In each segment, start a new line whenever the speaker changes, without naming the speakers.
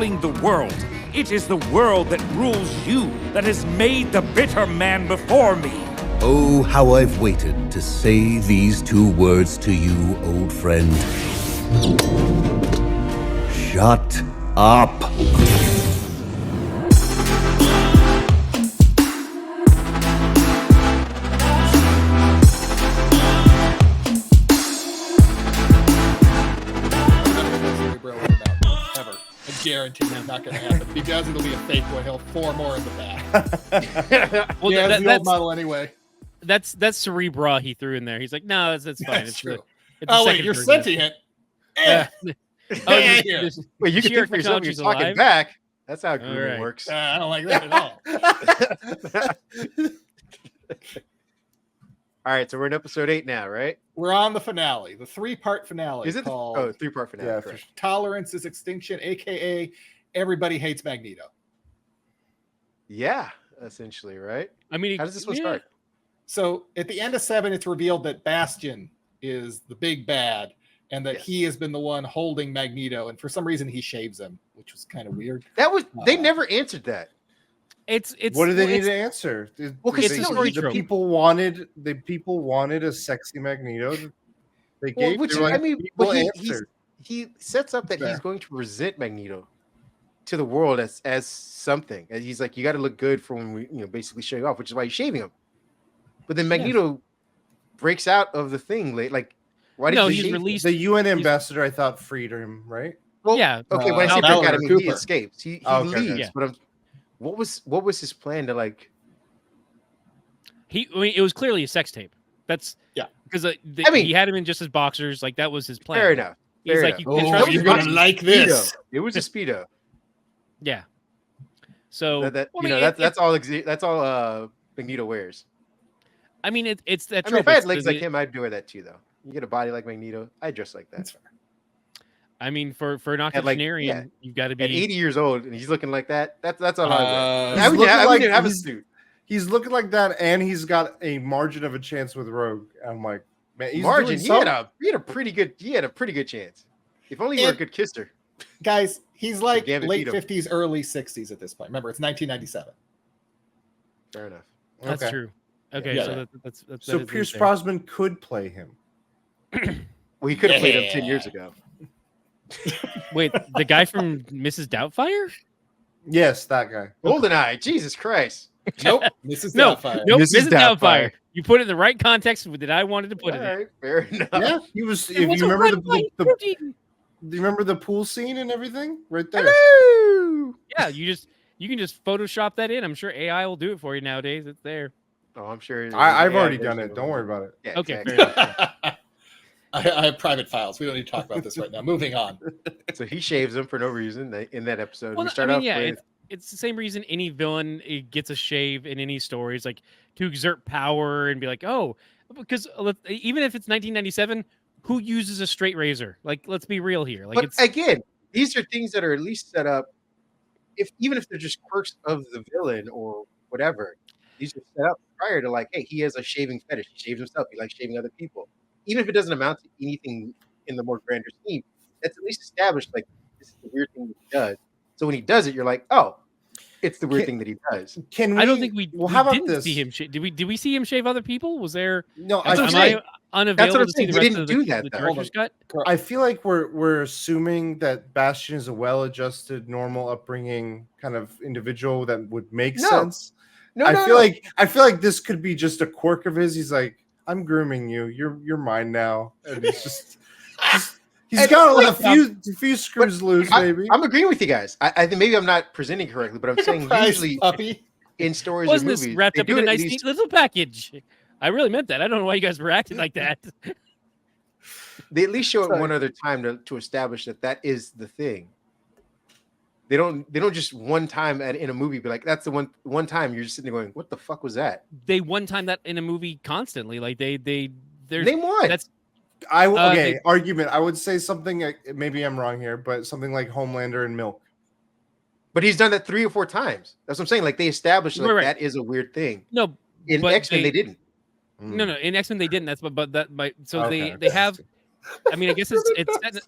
ruling the world. It is the world that rules you that has made the bitter man before me.
Oh, how I've waited to say these 2 words to you, old friend. Shut up.
Guarantee it's not going to happen. If he does, it'll be a fake one. He'll 4 more in the back.
Well,
yeah,
that's
the old model anyway.
That's Cerebra he threw in there. He's like, no, that's fine.
That's true.
It's the
Wait,
second
you're
version.
sentient.
Wait, you can think for yourself you're talking
alive?
back. That's how grooming
right.
works.
I don't like that at all.
All right, so we're in episode 8 now, right?
We're on the finale, the 3-part finale.
Is it?
called
3-part finale.
Yeah,
correct.
Tolerance is Extinction, aka Everybody Hates Magneto.
Yeah, essentially, right?
I mean,
How does this one start?
So at the end of 7, it's revealed that Bastion is the big bad, and that he has been the one holding Magneto, and for some reason he shaves him, which was kind of weird.
That was they never answered that.
It's
what do they need to answer?
Well, 'cause
it's a story
the
trope.
people wanted a sexy Magneto. They
Well,
gave.
which
they were like,
I mean,
people
but
answered.
he sets up that
Fair.
he's going to resent Magneto to the world as something. And he's like, you got to look good for when we, basically show you off, which is why he's shaving him. But then Magneto breaks out of the thing late. Like, why did
No,
he
he's
shave him?
released.
The UN ambassador, I thought, freed him. Right?
Well,
Yeah.
Okay, when I say break
Mallory
out, I mean he
Cooper.
escapes. He
Oh, okay,
leaves.
okay.
Yeah.
But what was his plan to like?
I mean, it was clearly a sex tape. That's because he had him in just his boxers. Like that was his plan.
Fair enough.
He's
Fair
like,
enough.
you can
Oh,
trust
you're
me.
gonna like this.
Speedo. It was a speedo.
Yeah. So
That's all Magneto wears.
I mean, it's that.
I mean, if
trope.
I had legs like him, I'd wear that too, though. You get a body like Magneto, I'd dress like that.
That's fair.
I mean, for an
At, like,
octogenarian, you've got to be
At 80 years old and he's looking like that, that's all I wear.
he's
I wouldn't
looking
have,
like
have a
he's-
suit.
He's looking like that, and he's got a margin of a chance with Rogue. I'm like, man, he's
Margin,
doing
he
something.
had a pretty good chance. If only you were a good kisser.
Guys, he's like
Gambit
late
beat him.
50s, early 60s at this point. Remember, it's 1997.
Fair enough.
That's
Okay.
true. Okay,
Yeah.
so that's
So
that is
Pierce
there.
Brosnan could play him.
Well, he could have played him 10 years ago.
Wait, the guy from Mrs. Doubtfire?
Yes, that guy.
GoldenEye, Jesus Christ.
Nope. Mrs.
No,
Doubtfire.
nope,
Mrs.
Mrs.
Doubtfire.
Doubtfire. You put it in the right context that I wanted to put
All
it in.
right, fair enough.
Yeah, he was. If
It was
you
a
remember
red light
the
protein.
do you remember the pool scene and everything right there?
Hello!
Yeah, you can just Photoshop that in. I'm sure AI will do it for you nowadays. It's there.
Oh, I'm sure.
I've
yeah,
already
there's
done
no
it. Don't worry about it.
Yeah,
Okay,
exactly.
fair enough.
I have private files. We don't need to talk about this right now. Moving on.
So he shaves him for no reason in that episode.
Well,
we
I
start
mean,
off
yeah,
with
it's the same reason any villain gets a shave in any story. It's like to exert power and be like, oh, because even if it's 1997, who uses a straight razor? Like, let's be real here. Like,
but
it's
again, these are things that are at least set up. Even if they're just quirks of the villain or whatever, these are set up prior to like, hey, he has a shaving fetish. He shaves himself. He likes shaving other people. Even if it doesn't amount to anything in the more grander scheme, that's at least established. Like, this is the weird thing that he does. So when he does it, you're like, oh, it's the weird thing that he does.
Can we?
I don't think we.
Well,
we
how about
didn't
this?
see him. Did we see him shave other people? Was there?
No,
That's what
Am
I'm
I unavailable
I'm
to see
saying.
the
We
rest
didn't
of
do
the,
that,
the
though.
director's cut?
I feel like we're assuming that Bastion is a well-adjusted, normal upbringing kind of individual that would make sense. I feel like this could be just a quirk of his. He's like, I'm grooming you. You're mine now. And it's just he's got a few screws loose, maybe.
I'm agreeing with you guys. I think maybe I'm not presenting correctly, but I'm saying usually
puppy.
in stories
Wasn't
or
this
movies,
wrapped
they
up
do
in a
it at
nice,
least-
neat little package? I really meant that. I don't know why you guys were acting like that.
They at least show it one other time to establish that is the thing. They don't just one time in a movie be like, that's the one time you're just sitting there going, what the fuck was that?
They one time that in a movie constantly. Like there's
Name one.
That's
Argument. I would say something. Maybe I'm wrong here, but something like Homelander and Milk.
But he's done that 3 or 4 times. That's what I'm saying. Like they established
Right.
that is a weird thing.
no.
In
but
X-Men they didn't.
No, in X-Men they didn't. That's but that so
Okay.
they have. I mean, I guess it's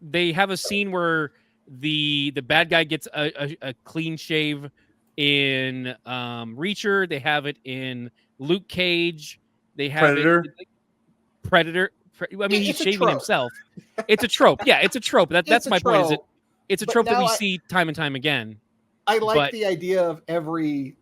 they have a scene where the bad guy gets a clean shave in Reacher. They have it in Luke Cage. They have
Predator.
Predator. I mean, he's
It's a
shaving
trope.
himself. It's a trope. Yeah, it's a trope. That's
It's a
my point. Is
trope,
it's a
but
trope that we
now
see time and time again.
I like
But-
the idea of every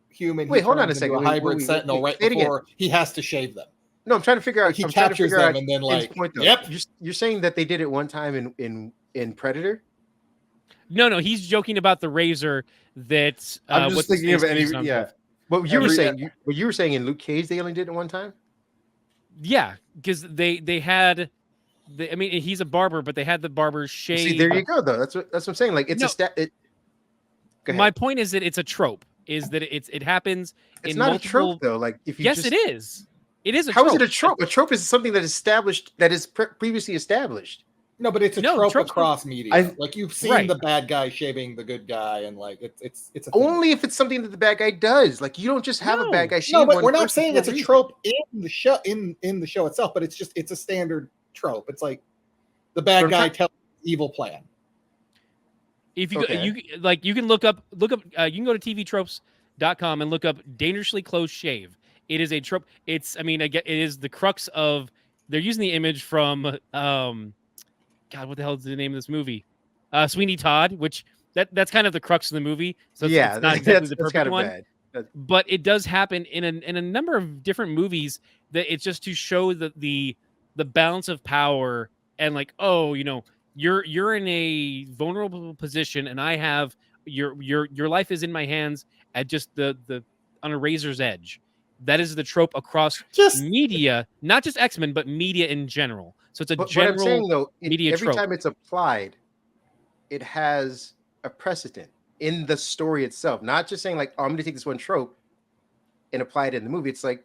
human.
Wait,
he
hold on
turns
a second.
into a hybrid
Wait,
sentinel right
say it again.
before he has to shave them.
No, I'm trying to figure out.
He
I'm trying to
captures
figure
them
out
and then
Ken's
like,
point, though.
yep.
You're saying that they did it one time in Predator.
No, he's joking about the razor. That
I'm just
what's his
thinking of
face
any.
used on
Yeah.
stuff.
What you were
Every-
saying? What you were saying in Luke Cage, they only did it one time.
Yeah, because they had. I mean, he's a barber, but they had the barber shave.
See, there you go, though. That's what I'm saying. Like, it's
No.
a stat. Go ahead.
My point is that it's a trope. Is that it happens
It's
in
not
multiple...
a trope, though. Like, if you
Yes,
just...
it is. It is a
How
trope.
is it a trope? A trope is something that is established, that is previously established.
No, but it's a
No,
trope
tropes
across media. Like you've seen
Right.
the bad guy shaving the good guy, and like it's a thing.
Only if it's something that the bad guy does. Like, you don't just have a
No.
bad guy shave
No, but
one
we're not
person
saying
for
it's a
reason.
trope in the show in the show itself, but it's a standard trope. It's like the bad
But
guy
I'm
tells the evil plan.
If you
Okay.
you can look up you can go to tvtropes.com and look up dangerously close shave. It is a trope. It is the crux of they're using the image from God, what the hell is the name of this movie? Sweeney Todd, which that's kind of the crux of the movie. So it's not exactly the perfect
kind of
one.
bad.
But it does happen in a number of different movies that it's just to show the balance of power and like, oh, you're in a vulnerable position and I have your life is in my hands at just the on a razor's edge. That is the trope across media, not just X-Men, but media in general. So it's a
But
general
what I'm saying, though,
media
every
trope.
time it's applied, it has a precedent in the story itself. Not just saying like, oh, I'm going to take this one trope and apply it in the movie. It's like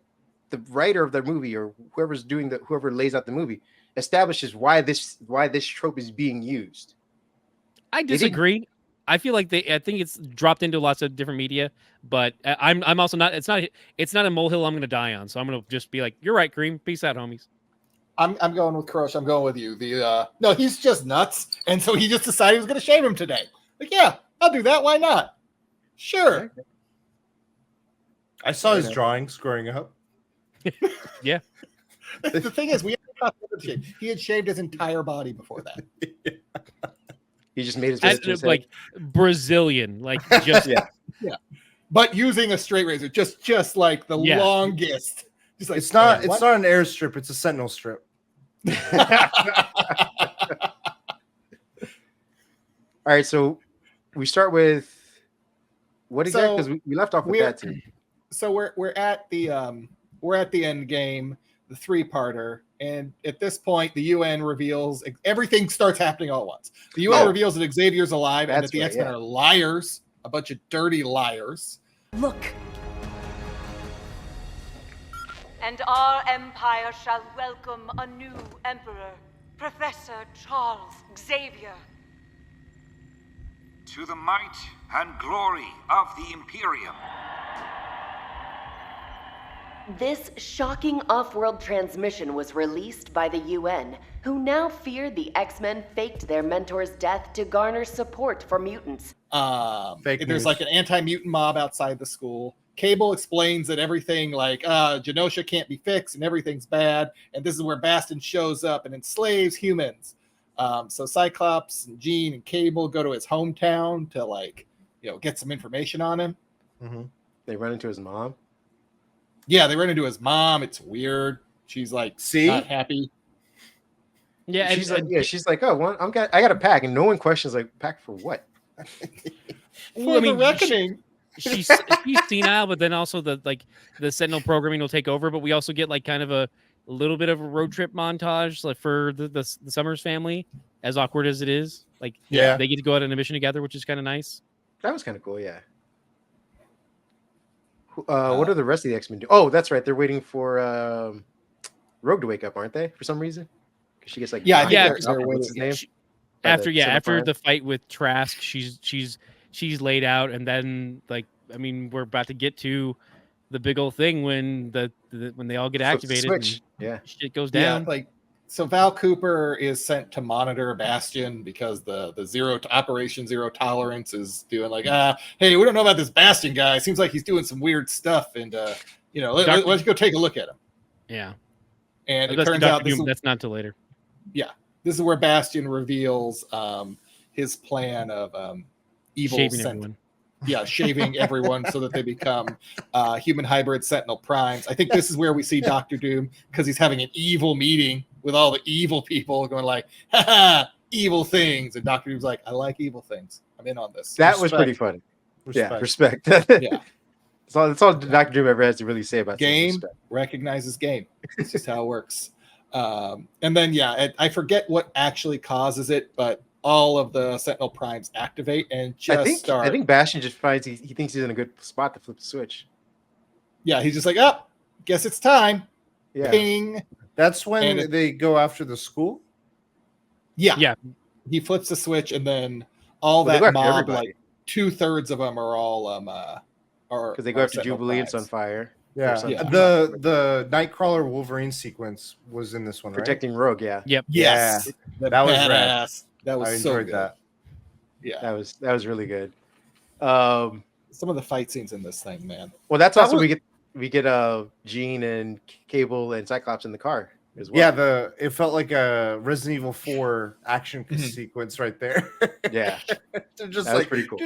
the writer of the movie or whoever lays out the movie establishes why this trope is being used.
I disagree. I feel like I think it's dropped into lots of different media, but I'm also not. It's not a molehill I'm going to die on. So I'm going to just be like, you're right, Kareem. Peace out, homies.
I'm going with Kurosh. I'm going with you. No, he's just nuts, and so he just decided he was going to shave him today. Like, yeah, I'll do that. Why not? Sure.
I saw his drawings growing up.
Yeah.
The thing is, he had shaved his entire body before that.
He just made his
Like Brazilian, like just
yeah.
But using a straight razor, just like the longest. Just like,
it's not an airstrip, it's a sentinel strip.
All right, so we start with what exactly? Because we left off with that too.
So we're at the end game, the 3-parter, and at this point, the UN reveals everything starts happening all at once. The UN reveals that Xavier's alive and that the X-Men are liars, a bunch of dirty liars.
Look. And our empire shall welcome a new emperor, Professor Charles Xavier.
To the might and glory of the Imperium.
This shocking off-world transmission was released by the UN, who now fear the X-Men faked their mentor's death to garner support for mutants.
There's like an anti-mutant mob outside the school. Cable explains that everything like Genosha can't be fixed and everything's bad, and this is where Bastion shows up and enslaves humans. So Cyclops and Jean and Cable go to his hometown to get some information on him.
Mm-hmm. They run into his mom.
Yeah, they run into his mom. It's weird. She's like, not happy.
Yeah,
she's like, oh, well, I got a pack, and no one questions like, pack for what?
For the reckoning.
She's senile, but then also the Sentinel programming will take over. But we also get like kind of a little bit of a road trip montage like for the Summers family, as awkward as it is. Like, they get to go out on a mission together, which is kind of nice.
That was kind of cool, yeah. What are the rest of the X-Men do? Oh, that's right. They're waiting for Rogue to wake up, aren't they? For some reason, because she gets like
after the fight with Trask, she's laid out, and then we're about to get to the big old thing when when they all get activated.
Yeah,
shit goes down.
Yeah, So Val Cooper is sent to monitor Bastion because the Operation Zero Tolerance is doing like, hey, we don't know about this Bastion guy. Seems like he's doing some weird stuff, and let's go take a look at him.
Yeah.
And it turns out
that's not till later.
Yeah, this is where Bastion reveals his plan of evil
shaving everyone.
Yeah, shaving everyone so that they become human hybrid Sentinel Primes. I think this is where we see Doctor Doom because he's having an evil meeting with all the evil people going like, haha, evil things. And Doctor Doom's like, I like evil things. I'm in on this.
That was pretty funny.
Respect.
Yeah, respect.
Yeah.
That's all Doctor Doom ever has to really say about
game. Recognizes game. It's just how it works. And then, I forget what actually causes it, but all of the Sentinel Primes activate and just start.
I think Bastion just finds he thinks he's in a good spot to flip the switch.
Yeah, he's just like, guess it's time.
Yeah.
Ping.
That's when they go after the school?
Yeah.
Yeah.
He flips the switch, and then that mob, like 2/3 of them are all
because they go after Jubilee, it's on fire.
Yeah. The Nightcrawler Wolverine sequence was in this one, right?
Protecting Rogue, yeah.
Yep.
Yes.
Yeah. That was
rad. That was
I
so
enjoyed
good.
that.
Yeah.
That was really good.
Some of the fight scenes in this thing, man.
Well, that's also we get Jean and Cable and Cyclops in the car as well.
Yeah, it felt like a Resident Evil 4 action sequence right there.
Yeah.
Just
that was pretty cool.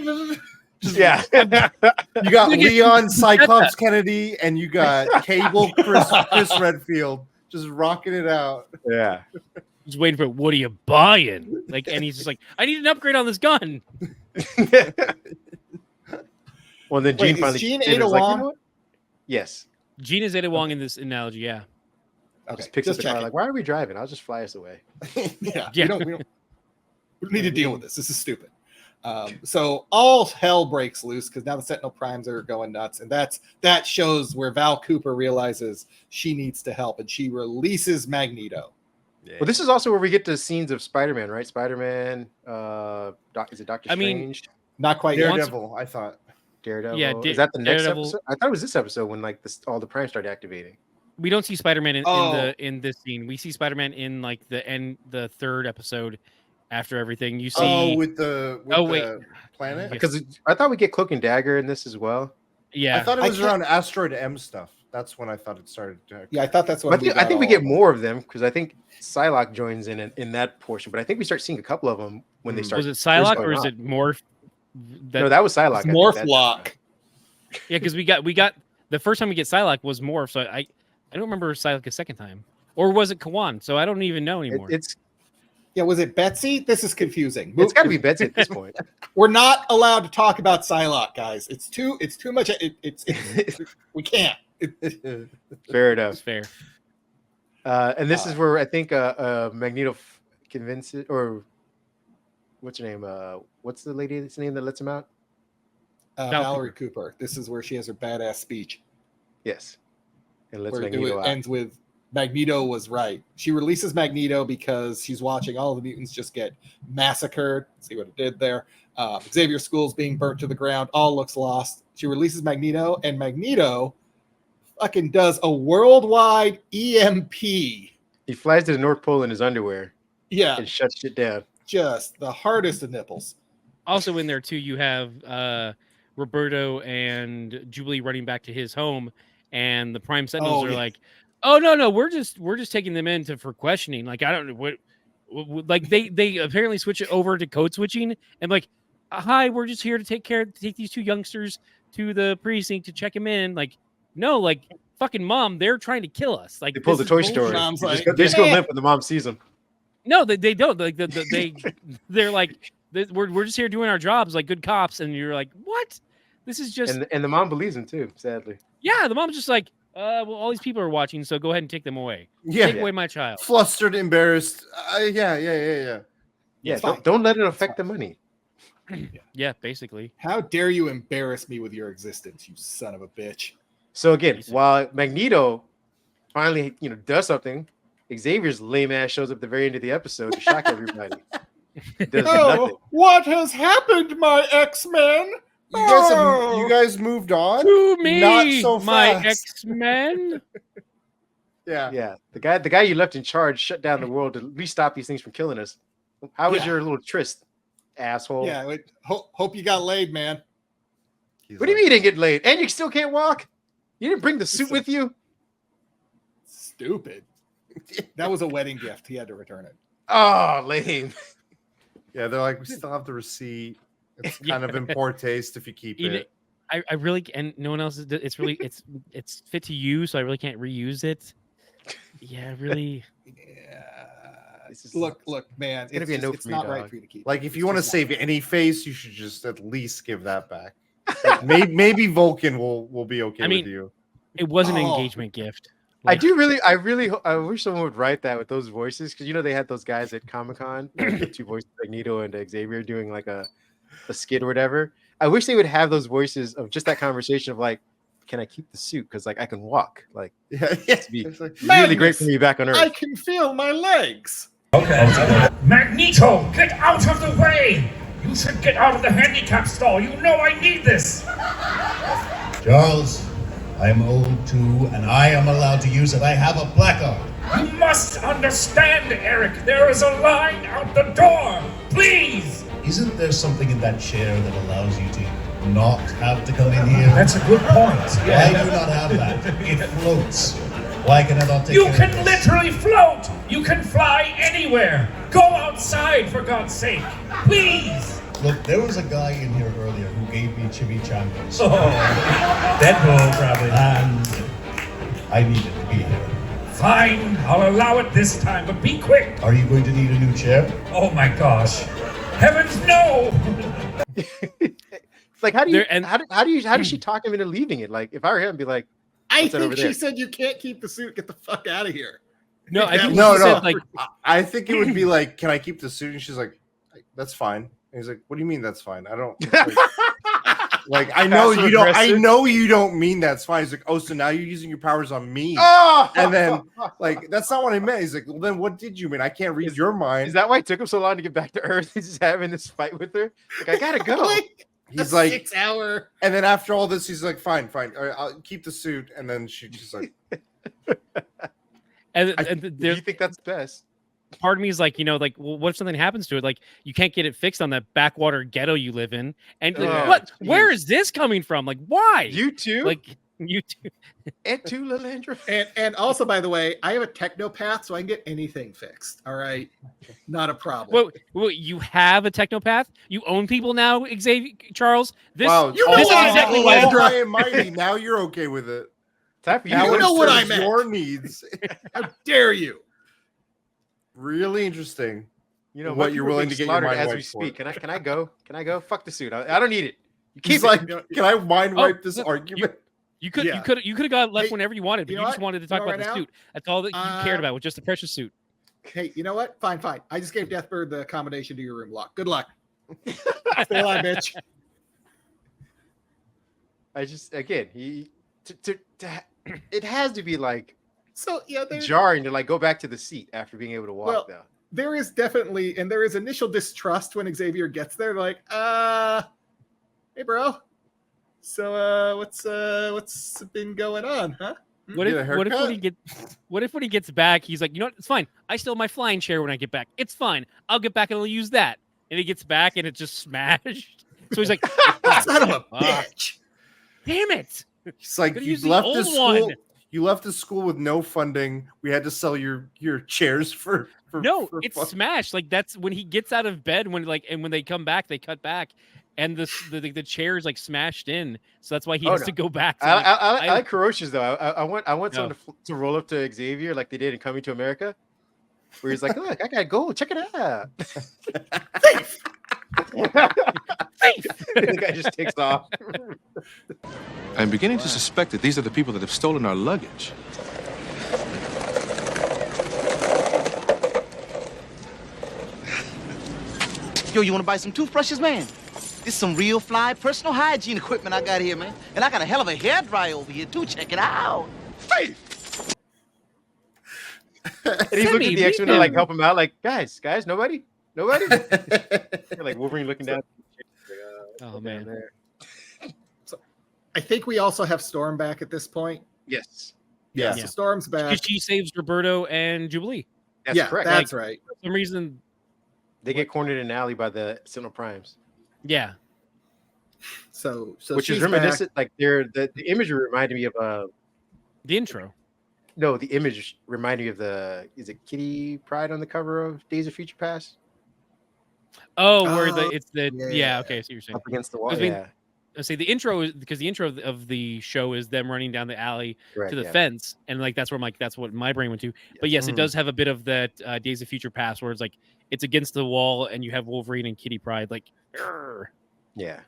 Yeah. You got Leon, Cyclops Kennedy, and you got Cable, Chris Redfield just rocking it out.
Yeah.
Just waiting for what are you buying? Like, and he's just like, I need an upgrade on this gun.
Well, then Jean finally.
Is Jean Ada Wong?
Yes.
Jean is Ada Wong in this analogy, yeah.
Okay.
Just picks up the car like, why are we driving? I'll just fly us away.
Yeah. We don't need to deal with this. This is stupid. So all hell breaks loose because now the Sentinel Primes are going nuts, and that shows where Val Cooper realizes she needs to help, and she releases Magneto.
Yeah. Well, this is also where we get to scenes of Spider-Man, right? Spider-Man, is it Doctor Strange?
Not quite.
Daredevil, I thought.
Daredevil.
Yeah,
is that the next
Daredevil.
episode? I thought it was this episode when like all the primes started activating.
We don't see Spider-Man in this scene. We see Spider-Man in like the third episode after everything. You see
with the planet?
Because I thought we get Cloak and Dagger in this as well.
Yeah.
I thought it was around Asteroid M stuff. That's when I thought it started.
Yeah, I thought that's what
I think we get more of them because I think Psylocke joins in that portion, but I think we start seeing a couple of them when they start.
Was it Psylocke or is it Morph?
No, that was Psylocke.
Morph Lock.
Yeah, because we got the first time we get Psylocke was Morph, so I don't remember Psylocke a second time, or was it Kawan? So I don't even know anymore.
Was it Betsy? This is confusing.
It's got to be Betsy at this point.
We're not allowed to talk about Psylocke, guys. It's too much. We can't.
Fair enough.
It's fair.
And this is where I think Magneto convinces, or what's her name? What's the lady's name that lets him out?
Valerie Cooper. This is where she has her badass speech.
Yes. And lets Magneto out.
Ends with Magneto was right. She releases Magneto because she's watching all of the mutants just get massacred. See what it did there. Xavier School's being burnt to the ground. All looks lost. She releases Magneto, and Magneto fucking does a worldwide EMP. He
flies to the North Pole in his underwear.
Yeah.
And shuts shit down.
Just the hardest of nipples.
Also in there too, you have Roberto and Jubilee running back to his home, and the Prime Sentinels are like, "Oh no, we're just taking them in for questioning." Like I don't know what like they apparently switch it over to code switching and like, "Hi, we're just here to take these two youngsters to the precinct to check him in." Like, no, like fucking mom, they're trying to kill us. Like
they pull the Toy Story.
Mom's
they just go limp when the mom sees them.
No, they don't. Like they're like, we're just here doing our jobs like good cops, and you're like, what? This is just
and the mom believes him too. Sadly,
yeah, the mom's just like, well, all these people are watching, so go ahead and take them away.
Yeah,
take away my child.
Flustered, embarrassed.
Yeah. Don't let it affect the money.
Yeah, basically.
How dare you embarrass me with your existence, you son of a bitch?
So again, while Magneto finally, does something, Xavier's lame ass shows up at the very end of the episode to shock everybody. Does nothing.
What has happened, my X-Men?
You guys moved on?
To me,
Not so
my
fast.
X-Men.
Yeah. The guy you left in charge shut down the world to at least stop these things from killing us. How was your little tryst, asshole?
Yeah. Hope you got laid, man.
What do you mean you didn't get laid? And you still can't walk? You didn't bring the suit with you?
Stupid. That was a wedding gift. He had to return it.
Oh, lame.
Yeah, they're like, we still have the receipt. It's kind of in poor taste if you keep it.
I really, and no one else is. It's fit to use, so I really can't reuse it. Yeah, really.
Yeah. Look, man.
It's gonna be a no
it's
for me,
not
dog.
right for you to keep.
Like, if you want to save any face, you should just at least give that back. maybe Vulcan will be okay with you.
It was an engagement gift.
Like, I wish someone would write that with those voices, because they had those guys at Comic-Con, the two voices, Magneto and Xavier, doing like a skit or whatever. I wish they would have those voices of just that conversation of like, can I keep the suit? Because like I can walk. Like, it'd be really great for me back on Earth.
I can feel my legs.
Okay. Magneto, get out of the way! You should get out of the handicap stall. You know I need this.
Charles, I'm old too, and I am allowed to use it. I have a placard.
You must understand, Eric. There is a line out the door. Please.
Isn't there something in that chair that allows you to not have to come in here?
That's a good point.
I do not have that. It floats. Why can I not take
You
care
can
of this?
literally float. You can fly anywhere. Go outside, for God's sake. Please.
Look, there was a guy in here earlier who gave me chimichangas.
Oh, Deadpool, probably.
And I needed to be here.
Fine, I'll allow it this time, but be quick.
Are you going to need a new chair?
Oh my gosh. Heavens, no!
Like, how does she talk him into leaving it? Like, if I were him, I'd be like,
I think she said you can't keep the suit. Get the fuck out of here.
No, I think
no.
said, like,
I think it would be like, can I keep the suit? And she's like, that's fine. And he's like, what do you mean that's fine? I don't like I know you don't. I know you don't mean that's fine. He's like, oh, so now you're using your powers on me.
Oh!
And then like that's not what I meant. He's like, well, then what did you mean? I can't read your mind.
Is that why it took him so long to get back to Earth? He's just having this fight with her. Like, I gotta go.
He's like
6 hour.
And then after all this, he's like, fine. All right, I'll keep the suit. And then she's just like,
do you think that's best?
Part of me is like, like, well, what if something happens to it? Like, you can't get it fixed on that backwater ghetto you live in. And like, what? Where is this coming from? Like, why?
You too?
Like, you too.
And too, Lilandra.
And also, by the way, I have a technopath, so I can get anything fixed. All right, not a problem.
Well, you have a technopath. You own people now, Xavier Charles. This,
wow,
you know
this is
what
exactly
I
why.
high and mighty. Now you're okay with it.
Time for you.
You know what I meant.
Your needs.
How dare you?
Really interesting.
You know
what you're willing to get your mind
as
wiped
we speak.
for.
Can I go? Can I go? Fuck the suit. I don't need it. You keep
He's like, can I mind wipe this argument?
You could have got left whenever you wanted, but you just wanted to talk about the
right
suit. That's all that you cared about, was just the precious suit.
Hey, you know what? Fine. I just gave Deathbird the accommodation to your room lock. Good luck. Stay alive, bitch.
I just it has to be like
so
jarring to like go back to the seat after being able to walk though.
There is definitely, and there is initial distrust when Xavier gets there. Like, hey, bro. So, what's been going on, huh?
What if when he gets back, he's like, you know what? It's fine. I still have my flying chair when I get back. It's fine. I'll get back and I'll use that. And he gets back and it's just smashed. So he's like,
son of a bitch.
Damn it.
He's like, you left the school. One. You left the school with no funding. We had to sell your chairs for
it's smashed. Like, that's when he gets out of bed, when they come back, they cut back. And the chair is like smashed in, so that's why he has to go back.
I like Kurosh's though. I want someone to roll up to Xavier like they did in Coming to America, where he's like, "Look, I got gold. Check it out."
Thief.
The guy just takes off.
I'm beginning to suspect that these are the people that have stolen our luggage.
Yo, you want to buy some toothbrushes, man? This is some real fly personal hygiene equipment I got here, man. And I got a hell of a hair dryer over here, too. Check it out. Faith!
And he's looking at the X-Men to like help him out. Like, guys, nobody? Like Wolverine looking down.
Oh, man.
So I think we also have Storm back at this point.
Yes.
Yeah.
So Storm's back.
Because she saves Roberto and Jubilee.
That's correct.
That's right.
For some reason,
they get cornered in an alley by the Sentinel Primes.
Yeah.
So
which is reminiscent. Like the imagery reminded me of
the intro.
No, the image reminded me of is it Kitty Pryde on the cover of Days of Future Past?
Oh, where it's the okay, so you're saying
up against the wall.
I say the intro is because the intro of the show is them running down the alley to the fence, and like that's where I'm like that's what my brain went to. Yes. But yes, it does have a bit of that Days of Future Past where it's like it's against the wall and you have Wolverine and Kitty Pryde like. Urgh.
Yeah.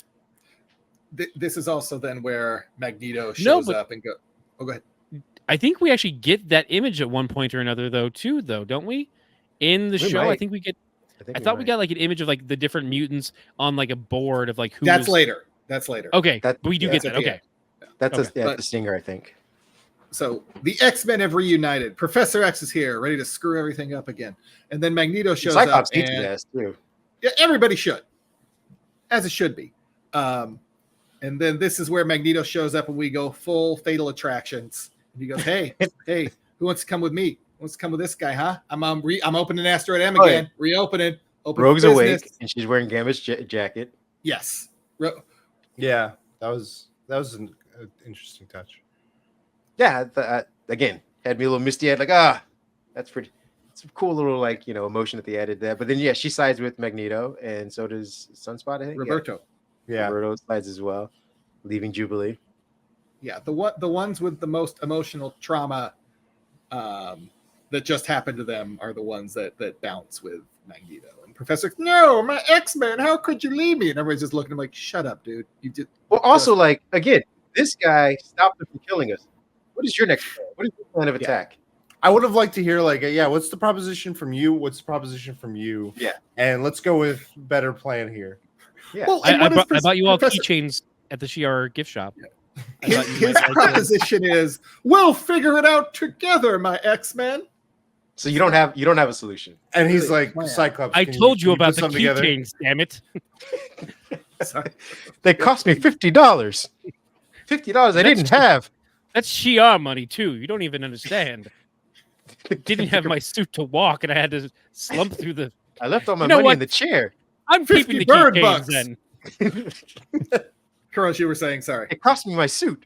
This is also then where Magneto shows up and go. Oh, go ahead.
I think we actually get that image at one point or another, don't we? In the show, I think we get. I thought we got like an image of like the different mutants on like a board of like who.
That's later. That's later.
Okay, we do get that. Okay,
that's the stinger, I think.
So the X-Men have reunited. Professor X is here, ready to screw everything up again. And then Magneto shows up. And,
too.
Yeah, everybody should, as it should be. And then this is where Magneto shows up, and we go full Fatal Attractions. And he goes, "Hey, who wants to come with me? Who wants to come with this guy, huh? I'm opening Asteroid M again. Reopening.
Rogue's awake, and she's wearing Gambit's jacket.
Yes.
Yeah, that was an interesting touch.
Yeah, again, had me a little misty-eyed, like that's pretty. It's a cool little like emotion that they added there. But then she sides with Magneto, and so does Sunspot. I think
Roberto.
Yeah,
Roberto sides as well, leaving Jubilee.
Yeah, the ones with the most emotional trauma that just happened to them are the ones that bounce with Magneto. And Professor, no, my X-Men, how could you leave me? And everybody's just looking at him like, shut up, dude. You did.
Well, also like again, this guy stopped him from killing us. What is your next plan? What is your plan of attack?
I would have liked to hear like, what's the proposition from you? What's the proposition from you?
Yeah,
and let's go with better plan here.
Yeah,
well, I bought you all keychains at the Shi'ar gift shop.
Yeah. His proposition is, we'll figure it out together, my X-Men.
So you don't have a solution.
And he's like, Cyclops.
I told you about the keychains, damn it.
Sorry.
They cost me $50. $50 I didn't have.
That's Shi'ar money too. You don't even understand. Didn't have my suit to walk, and I had to slump through the.
I left all my money in the chair.
I'm keeping the keychains then.
Kurosh, you were saying, sorry.
It cost me my suit.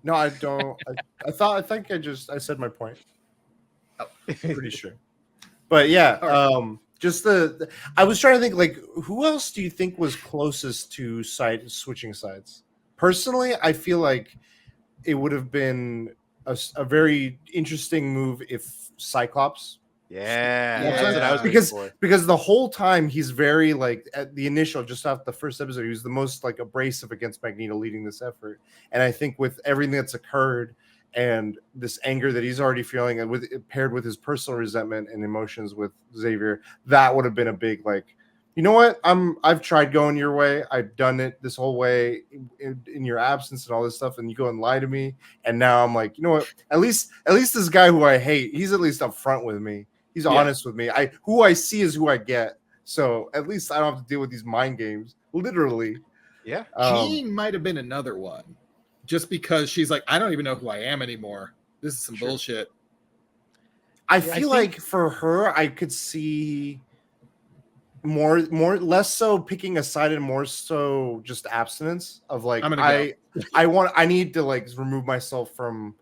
No, I don't. I think I said my point. Oh, pretty sure. But yeah, just I was trying to think like who else do you think was closest to switching sides? Personally, I feel like it would have been a very interesting move if Cyclops. Because the whole time he's very like at the initial, just off the first episode, he was the most like abrasive against Magneto leading this effort. And I think with everything that's occurred and this anger that he's already feeling, and paired with his personal resentment and emotions with Xavier, that would have been a big like, you know what? I've tried going your way. I've done it this whole way in your absence and all this stuff, and you go and lie to me. And now I'm like, you know what? At least this guy who I hate, he's at least upfront with me. He's honest with me. Who I see is who I get. So at least I don't have to deal with these mind games. Literally.
Yeah.
Jean might have been another one. Just because she's like, I don't even know who I am anymore. This is some bullshit.
I feel like for her, I could see more less so picking a side and more so just abstinence of like I need to like remove myself from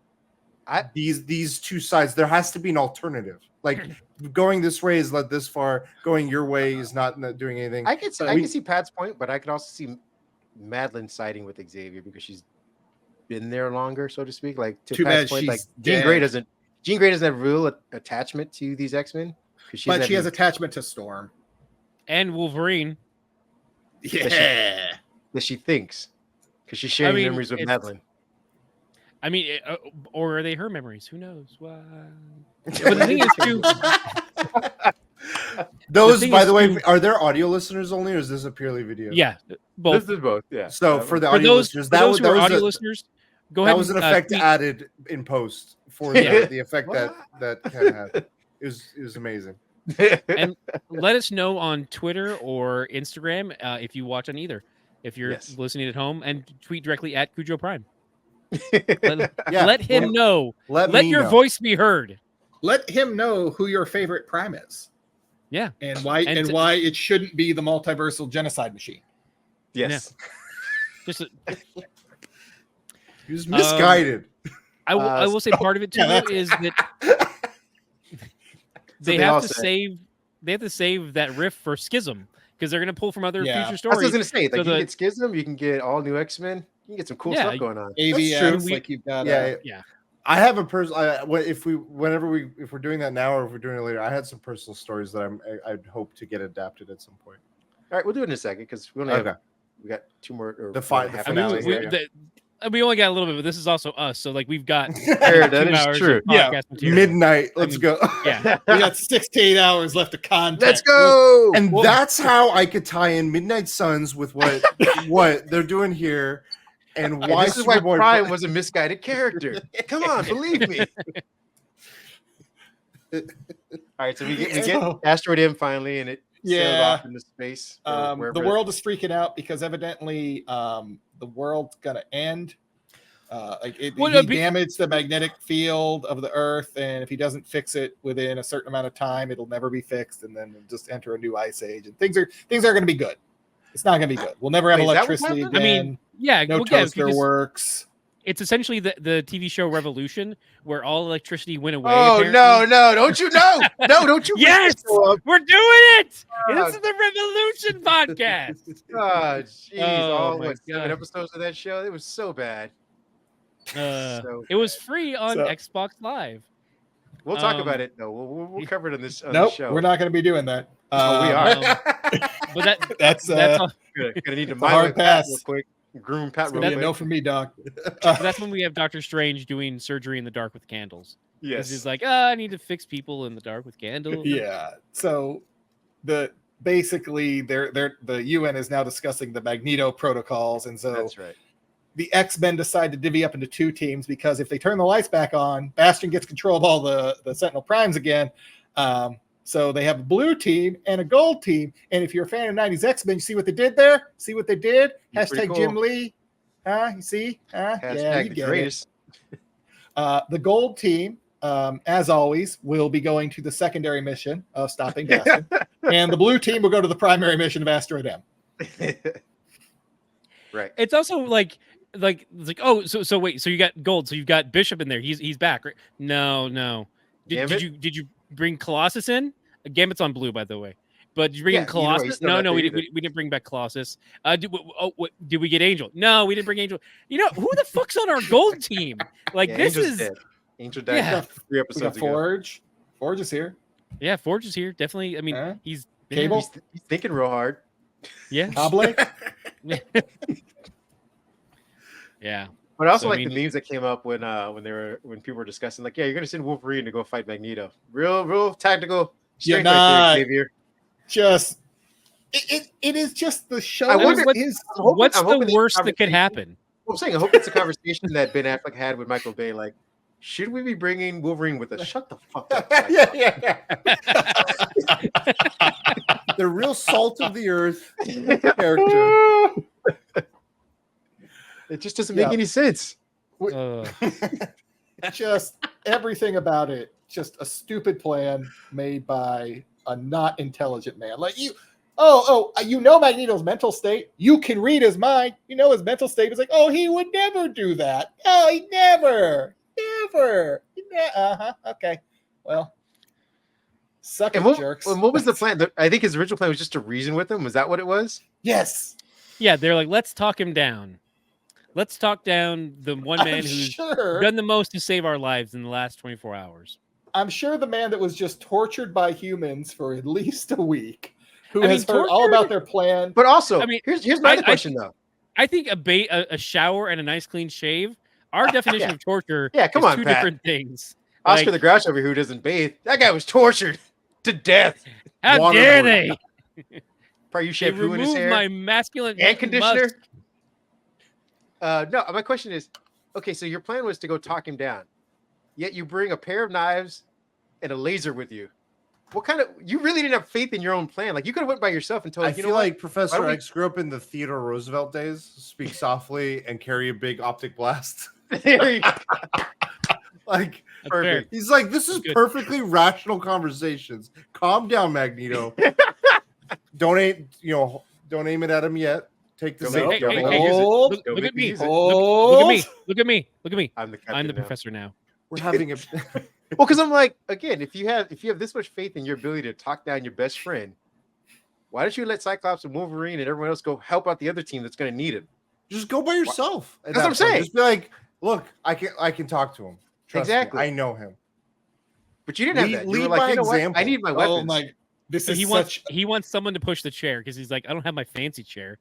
these two sides. There has to be an alternative. Like going this way is led this far. Going your way is not doing anything.
I can see Pat's point, but I could also see Madeline siding with Xavier because she's been there longer, so to speak. Like to Pat's point, like Jean Grey doesn't have real attachment to these X-Men.
But she has attachment to Storm
and Wolverine.
Yeah,
that she thinks because she's sharing memories with Madeline.
I mean, or are they her memories? Who knows? Well, but the thing is, too.
Those, by the way, are there audio listeners only, or is this a purely video?
Yeah, both.
This is both. Yeah.
So for the audio listeners, that was
audio listeners. Go ahead.
That was an effect added in post for the effect that Ken had. It was amazing.
And let us know on Twitter or Instagram if you watch on either. If you're listening at home, and tweet directly at Cujo Prime. Let him know. Let your voice be heard.
Let him know who your favorite prime is.
Yeah.
And why why it shouldn't be the multiversal genocide machine.
Yes.
Yeah.
He was misguided.
I will say part of it too is that they have to save that riff for Schism because they're going to pull from other future stories.
I was going to say, like, you can get Schism, you can get all new X-Men, you can get some cool stuff going on.
AVX, like you've got.
Yeah. I have a personal. If we're doing that now or if we're doing it later, I had some personal stories that I'd hope to get adapted at some point.
All right, we'll do it in a second because we only have we got 2 more. Or
the finale.
We only got a little bit, but this is also us. So like we've got 2
hours true.
Podcast material.
Midnight. Let's go.
Yeah,
we got 6 to 8 hours left of content.
Let's go.
And that's how I could tie in Midnight Suns with what they're doing here, and why
this is why Prime was a misguided character. Come on, believe me. All right, so we get Asteroid M finally, and it sailed off into space.
The world is freaking out because evidently the world's gonna end. He damaged the magnetic field of the Earth, and if he doesn't fix it within a certain amount of time, it'll never be fixed, and then we'll just enter a new ice age. And things are going to be good. It's not going to be good. We'll never have electricity again.
I mean, no
toaster works.
It's essentially the TV show Revolution, where all electricity went away.
Oh, apparently. No, don't you know? No, don't you?
Yes, we're doing it. This is the Revolution podcast.
Oh, jeez. 7 episodes of that show? It was so bad.
It was free on Xbox Live.
We'll talk about it. No, we'll cover it on this show.
We're not going to be doing that.
We are.
But
that's all good. Gonna need to hard pass real quick. Groom Pat real quick.
No from me, Doc.
That's when we have Doctor Strange doing surgery in the dark with candles.
Yes,
he's like, I need to fix people in the dark with candles.
Yeah. So basically the UN is now discussing the Magneto protocols, and so
that's right.
The X-Men decide to divvy up into 2 teams because if they turn the lights back on, Bastion gets control of all the Sentinel Primes again. So they have a blue team and a gold team. And if you're a fan of 90s X-Men, you see what they did there? See what they did? Hashtag cool. Jim Lee. You see?
Hashtag the greatest.
The gold team, as always, will be going to the secondary mission of stopping Bastion. And the blue team will go to the primary mission of Asteroid M.
Right.
It's also like so wait, so you got gold, so you've got Bishop in there. He's back, right? No. Did you bring Colossus in? Gambit's on blue, by the way. But did you bring in Colossus? No, we didn't bring back Colossus. Did we get Angel? No, we didn't bring Angel. You know, who the fuck's on our gold team? Like, this
Angel's
is...
dead. Angel died 3 episodes ago.
Forge. Forge is here.
Yeah, Forge is here. Definitely. I mean, he's...
Cable?
He's thinking real hard.
Yeah.
Cobbly?
Yeah.
But I also the memes that came up when people were discussing, like, you're gonna send Wolverine to go fight Magneto. Real tactical strength right there, Xavier.
Just it is just the show.
What's the worst that could happen?
Well, I'm saying I hope it's a conversation that Ben Affleck had with Michael Bay. Like, should we be bringing Wolverine with us? Shut the fuck up.
Yeah. The real salt of the earth character.
It just doesn't make any sense.
Just everything about it, just a stupid plan made by a not intelligent man. Like you know Magneto's mental state. You can read his mind. You know his mental state is like, he would never do that. Oh, he never. Okay. Well, suck it, jerks.
And what was the plan? I think his original plan was just to reason with him. Was that what it was?
Yes.
Yeah, they're like, let's talk him down. Let's talk down the one man who's done the most to save our lives in the last 24 hours.
I'm sure the man that was just tortured by humans for at least a week, who has heard all about their plan.
But also, here's my other question, though.
I think a shower and a nice clean shave, our definition of torture
is
two different things.
Oscar the Grouch over here who doesn't bathe, that guy was tortured to death.
How dare they?
Probably you shaved who in his hair?
My masculine
hand conditioner. No, my question is, okay, so your plan was to go talk him down, yet you bring a pair of knives and a laser with you. What kind of? You really didn't have faith in your own plan. Like, you could have went by yourself and told.
I feel like Professor X grew up in the Theodore Roosevelt days. Speak softly and carry a big optic blast.
There you go.
Like,
Perfect.
he's like, this is perfectly rational conversations. Calm down, Magneto. Don't aim it at him yet. Take the safe.
Look at me. Look at me.
I'm the
I'm the professor now.
We're having a
well, because I'm like, again, if you have this much faith in your ability to talk down your best friend, why don't you let Cyclops and Wolverine and everyone else go help out the other team that's going to need him?
Just go by yourself.
That's what I'm saying.
Just be like, look, I can talk to him. Trust
exactly.
me, I know him.
But you didn't have that. You
lead
were like,
by
you know
example.
what? I need my weapons.
Oh my!
He wants someone to push the chair because he's like, I don't have my fancy chair.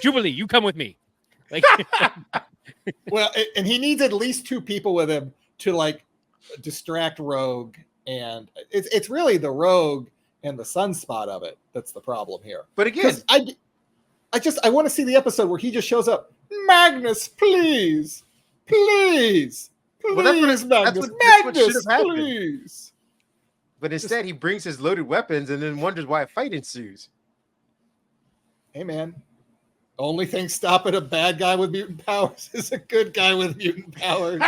Jubilee, you come with me. Like,
well, and he needs at least 2 people with him to like distract Rogue, and it's really the Rogue and the Sunspot of it that's the problem here.
But again,
I want to see the episode where he just shows up. Magnus, please. Magnus, please.
But instead, he brings his loaded weapons and then wonders why a fight ensues.
Hey, man. Only thing stopping a bad guy with mutant powers is a good guy with mutant powers.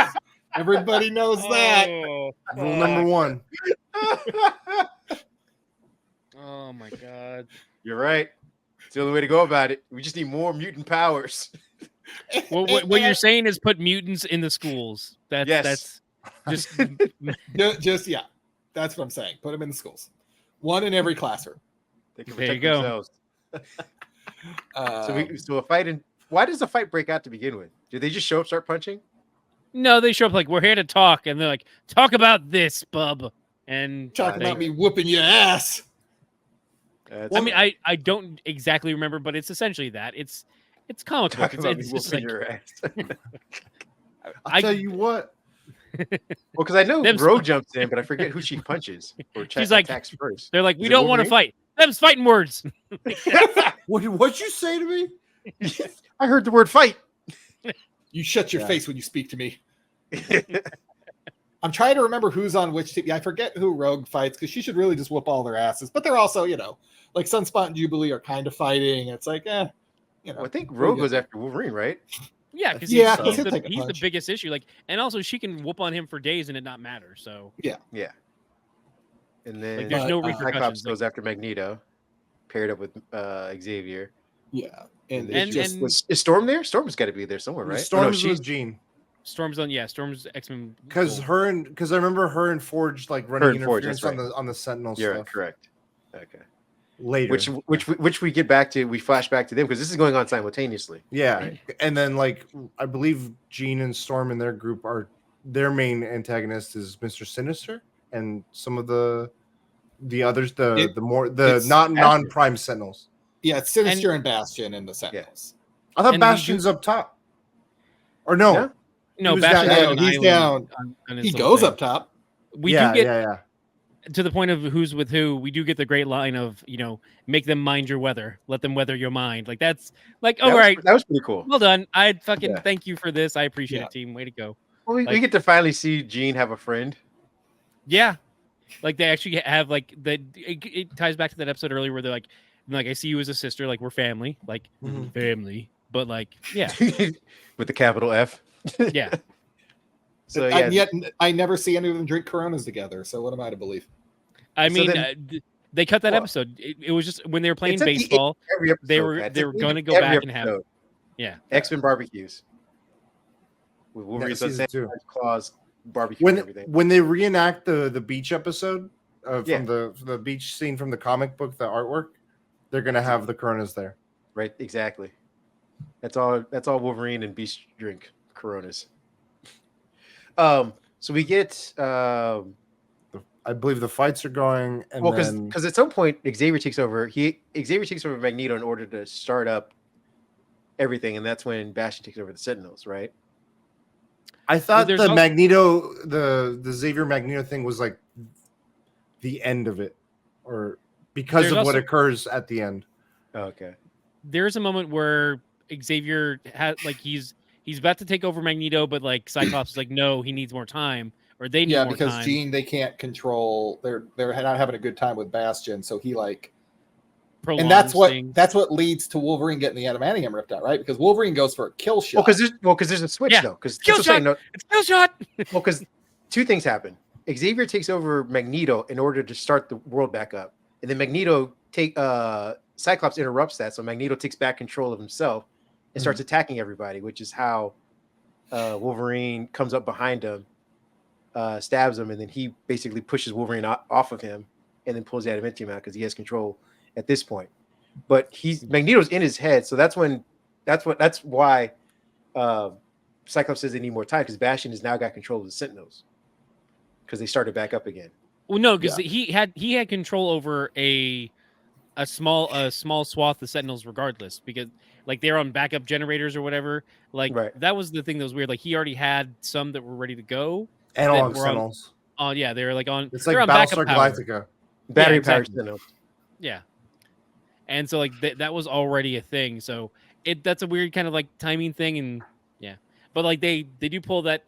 Everybody knows that.
Rule number 1.
Oh my God.
You're right. It's the only way to go about it. We just need more mutant powers.
Well, what you're saying is put mutants in the schools. That's just
yeah. That's what I'm saying. Put them in the schools. 1 in every classroom.
They can
there you
protect
go.
Themselves. So a fight why does the fight break out to begin with? Do they just show up, start punching?
No, they show up like, we're here to talk, and they're like, talk about this, bub. And
talk about me whooping your ass.
I mean, I don't exactly remember, but it's essentially that. It's comic book. It's just like
your ass.
I'll tell you what.
Well, because I know Rogue jumps in, but I forget who she punches or
she's like,
attacks first.
They're like, we don't want to fight. Them's fighting words.
What'd you say to me?
I heard the word fight.
You shut your face when you speak to me. I'm trying to remember who's on which team. I forget who Rogue fights because she should really just whoop all their asses. But they're also, like Sunspot and Jubilee are kind of fighting. It's like,
Well, I think Rogue goes after Wolverine, right?
Yeah, because he's the biggest issue. Like, and also she can whoop on him for days and it not matter. So
yeah. And then
there's no repercussions.
Cyclops goes after Magneto, paired up with Xavier.
Yeah,
and is Storm there? Storm's got to be there somewhere, right?
Storm's with Jean.
Storm's X-Men.
Because I remember her and Forge like running interference on the Sentinel stuff.
Right, correct. Okay.
Later,
which we get back to, we flash back to them because this is going on simultaneously.
Yeah,
right?
And then like I believe Jean and Storm and their group their main antagonist is Mr. Sinister and some of the others, non-prime Sentinels.
Yeah, it's Sinister and Bastion and the Sentinels.
I thought Bastion's up top. Or no.
No,
he's down. He goes up top.
We do get to the point of who's with who. We do get the great line of, make them mind your weather. Let them weather your mind. Like that's like, right.
That was pretty cool.
Well done. I'd fucking thank you for this. I appreciate it, team. Way to go.
Well, we get to finally see Jean have a friend.
Yeah. Like they actually have like that. It ties back to that episode earlier where they're like, I see you as a sister. Like we're family, like family, but like, yeah,
with the capital F.
Yeah.
So and yet I never see any of them drink Coronas together. So what am I to believe?
I mean, they cut that episode. It was just when they were playing baseball. They were going to go back and have
X-Men barbecues with Wolverine's claws. Barbecue and everything.
When they reenact the beach episode from the beach scene from the comic book, the artwork, they're gonna have the Coronas there.
Right, exactly. That's all Wolverine and Beast drink, Coronas. So we get I
believe the fights are going, and
because at some point Xavier takes over. Xavier takes over Magneto in order to start up everything, and that's when Bastion takes over the Sentinels, right?
I thought the Magneto, the Xavier Magneto thing was like the end of it, or because of what occurs at the end.
Oh, okay.
There's a moment where Xavier has he's about to take over Magneto, but like Cyclops is like, no, he needs more time, or they need more time. Yeah,
because Jean they can't control. They're not having a good time with Bastion, so he And that's what leads to Wolverine getting the adamantium ripped out, right? Because Wolverine goes for a kill shot.
Well, because there's a switch though. Because
kill shot. It's kill shot.
Well, because two things happen. Xavier takes over Magneto in order to start the world back up, and then Magneto Cyclops interrupts that, so Magneto takes back control of himself and starts attacking everybody, which is how Wolverine comes up behind him, stabs him, and then he basically pushes Wolverine off of him, and then pulls the adamantium out because he has control at this point. But Magneto's in his head, so that's why Cyclops says they need more time, because Bastion has now got control of the Sentinels because they started back up again.
Well, no, because he had control over a small swath of Sentinels regardless, because like they're on backup generators or whatever. Like that was the thing that was weird. Like he already had some that were ready to go.
Analog Sentinels.
Yeah, they're like on.
It's like Battlestar Galactica.
Battery powered Sentinels.
Yeah. And so like that was already a thing. So that's a weird kind of like timing thing, and yeah. But like they do pull that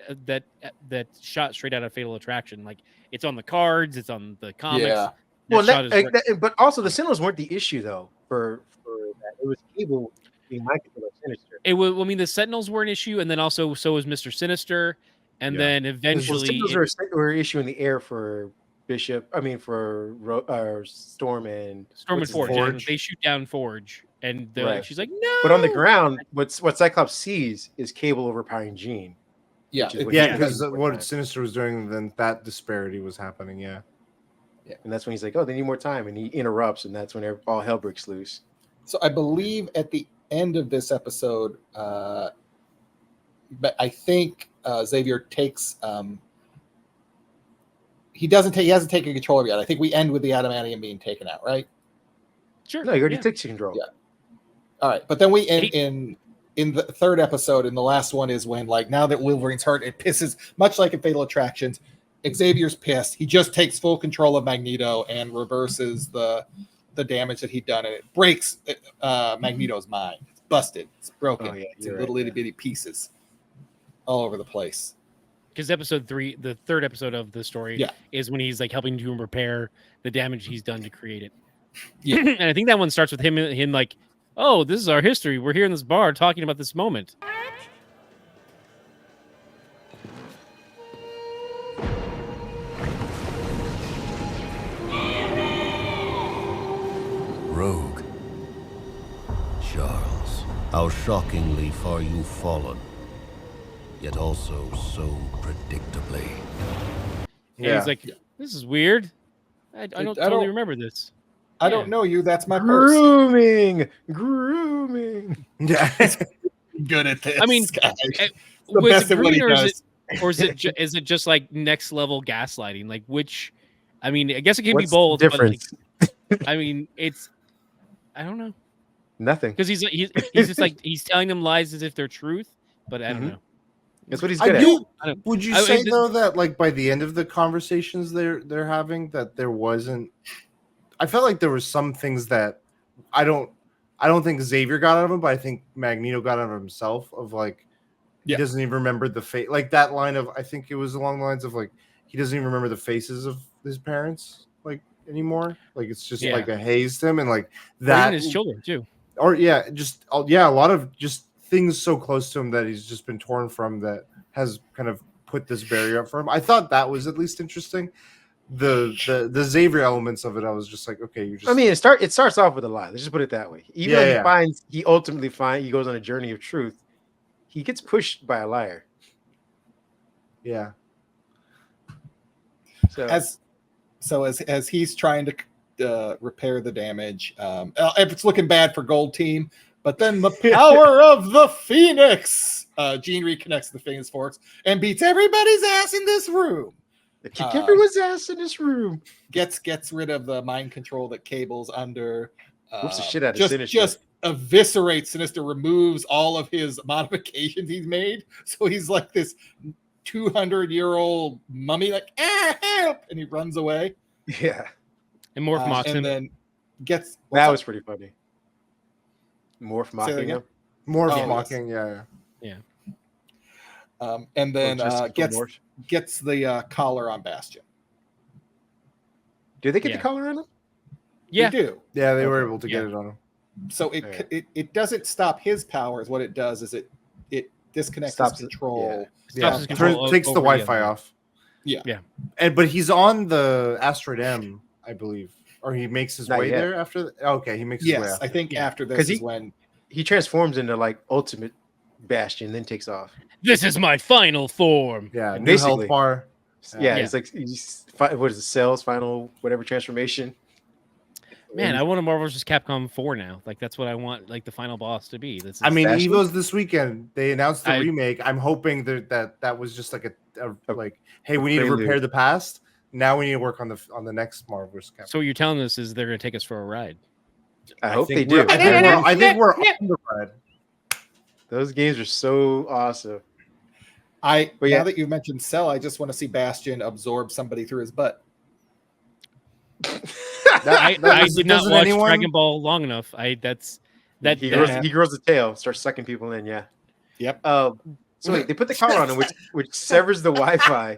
shot straight out of Fatal Attraction. Like it's on the cards, it's on the comics.
Yeah.
Well, but also the Sentinels weren't the issue though for that. It was Cable being mind controlled by Sinister.
It was. I mean, the Sentinels were an issue, and then also so was Mr. Sinister, and then eventually
Sentinels were an issue in the air for Bishop. I mean, for Storm and
Forge. And they shoot down Forge, and like, she's like, no.
But on the ground, what Cyclops sees is Cable overpowering Jean.
Yeah,
because what Sinister was doing, then that disparity was happening. Yeah,
and that's when he's like, "Oh, they need more time," and he interrupts, and that's when all hell breaks loose.
So I believe at the end of this episode, but I think Xavier takes. He hasn't taken control of it yet. I think we end with the adamantium being taken out, right?
Sure.
No, he already took control.
Yeah. All right, but then we end in the third episode, and the last one is when, like, now that Wolverine's hurt, it pisses, much like in Fatal Attractions, Xavier's pissed. He just takes full control of Magneto and reverses the damage that he'd done, and it breaks Magneto's mind. It's busted. It's broken.
Oh, yeah,
it's in little itty bitty pieces all over the place.
Because episode 3, the third episode of the story, is when he's like helping to repair the damage he's done to create it.
Yeah,
and I think that one starts with him like, oh, this is our history. We're here in this bar talking about this moment.
Rogue. Charles, how shockingly far you've fallen. Yet also so predictably.
Yeah, he's like, this is weird. I don't totally remember this.
I don't know you. That's my purse.
Grooming.
Yeah,
good at this.
I mean, was it green or is it just like next level gaslighting? Like which? I mean, I guess it can be both.
Difference.
But like, I mean, I don't know.
Nothing.
Because he's just like he's telling them lies as if they're truth, but I don't know.
That's what he's good at.
Would you say though that like by the end of the conversations they're having that there wasn't? I felt like there was some things that I don't think Xavier got out of him, but I think Magneto got out of himself. Of like he doesn't even remember the face. Like that line of I think it was along the lines of like he doesn't even remember the faces of his parents like anymore. Like it's just like a haze to him and like that.
Or even his children too.
Or a lot of just things so close to him that he's just been torn from that has kind of put this barrier up for him. I thought that was at least interesting. The Xavier elements of it, I was just like, okay, you just.
I mean, it starts off with a lie. Let's just put it that way. Even though he ultimately finds he goes on a journey of truth, he gets pushed by a liar.
Yeah.
So as he's trying to repair the damage, it's looking bad for Gold Team. But then the power of the Phoenix. Jean reconnects the Phoenix Force and beats everybody's ass in this room.
Kick everyone's ass in this room.
Gets rid of the mind control that Cable's under.
Whoops the shit out of Sinister.
Just eviscerates Sinister, removes all of his modifications he's made. So he's like this 200-year-old mummy, like, help! And he runs away.
Yeah.
And Morph mocks him.
And then gets...
That was pretty funny. Morph mocking him.
Morph mocking, yeah.
And then gets the collar on Bastion.
Do they get the collar on him?
Yeah.
They do.
Yeah, they were able to get it on him.
So it doesn't stop his powers. What it does is it disconnects his control.
Stops his control
Takes the
over
Wi-Fi off.
Yeah.
But he's on the Asteroid M, I believe, or he makes his way there after. Okay, he makes his way.
Yes,
After.
I think after this is when
he transforms into like Ultimate Bastion, then takes off.
This is my final form.
Yeah, new
basically.
health bar.
Yeah, it's like what is it? Cell's final whatever transformation.
Man, I want a Marvel vs. Capcom 4 now. Like that's what I want. Like the final boss to be.
I mean, Evo's this weekend. They announced the remake. I'm hoping that was just like a like, hey, we need to repair the past. Now we need to work on the next Marvel vs. Capcom.
So what you're telling us is they're going to take us for a ride.
I hope they do.
I think we're on the ride.
Those games are so awesome.
Now that you've mentioned Cell, I just want to see Bastion absorb somebody through his butt.
I did not watch Dragon Ball long enough. He grows
the tail, starts sucking people in. Yeah.
Yep.
So wait, they put the collar on him, which severs the Wi-Fi.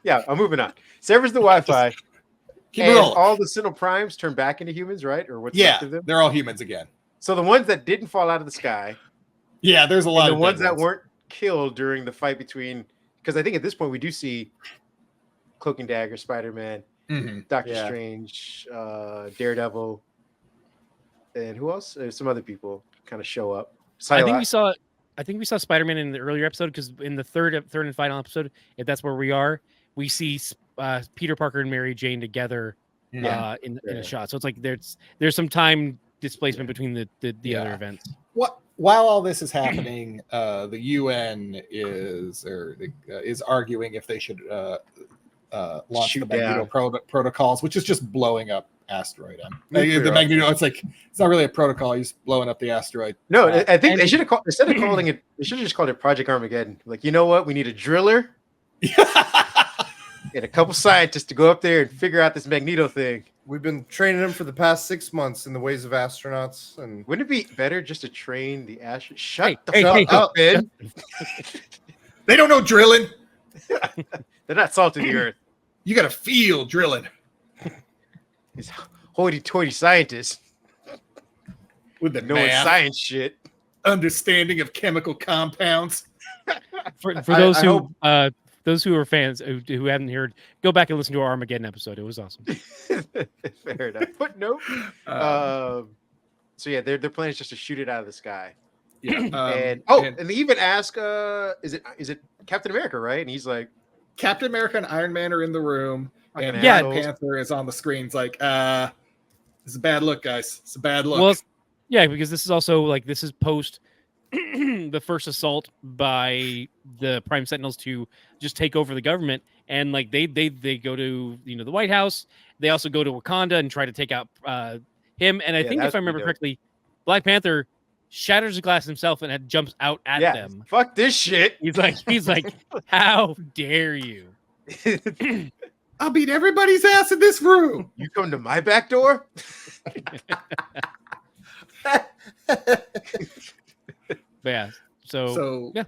Yeah, I'm moving on. Severs the Wi-Fi. And all the Sinnoh Primes turn back into humans, right? Or what's left of them?
They're all humans again.
So the ones that didn't fall out of the sky.
Yeah, there's a lot
of
the
ones that weren't killed during the fight between, because I think at this point we do see Cloak and Dagger, Spider-Man, Doctor Strange, Daredevil, and who else? Some other people kind of show up.
I think we saw Spider-Man in the earlier episode, because in the third and final episode, if that's where we are, we see Peter Parker and Mary Jane together in a shot. So it's like there's some time displacement between the other events.
While all this is happening, the UN is arguing if they should launch the Magneto protocols, which is just blowing up asteroid M. The Magneto, it's not really a protocol. He's blowing up the asteroid.
No, I think they should have instead of calling it, they should have just called it Project Armageddon. Like, you know what? We need a driller and a couple scientists to go up there and figure out this Magneto thing.
We've been training them for the past 6 months in the ways of astronauts. And
wouldn't it be better just to train the astronauts? Shut the fuck up, man.
They don't know drilling.
They're not salting the earth.
You got to feel drilling.
These hoity-toity scientists
with the
knowing science shit,
understanding of chemical compounds.
For those who are fans who haven't heard, go back and listen to our Armageddon episode. It was awesome.
Fair enough. But no. So yeah, their plan is just to shoot it out of the sky.
Yeah.
And they even ask, is it Captain America, right? And he's like,
Captain America and Iron Man are in the room, and
Black
Panther is on the screen. It's like, it's a bad look, guys. It's a bad look.
Well, yeah, because this is also this is post the first assault by the Prime Sentinels to just take over the government, and they go to the White House. They also go to Wakanda and try to take out him. And I think if I remember correctly, Black Panther shatters the glass himself and jumps out at them.
Fuck this shit.
He's like, how dare you?
I'll beat everybody's ass in this room.
You come to my back door?
Yeah. So yeah.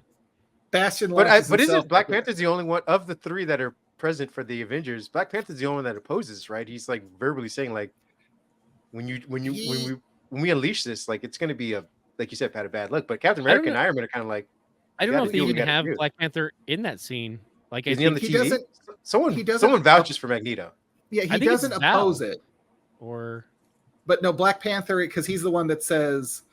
Bastion.
But isn't Black Panther's the only one of the three that are present for the Avengers? Black Panther's the only one that opposes, right? He's verbally saying when we unleash this, it's going to be like you said, Pat, a bad look. But Captain America and Iron Man are kind of
I don't know if they even have Black Panther in that scene.
Is he on the TV? Someone vouches for Magneto.
Yeah, he doesn't oppose it. But no, Black Panther, because he's the one that says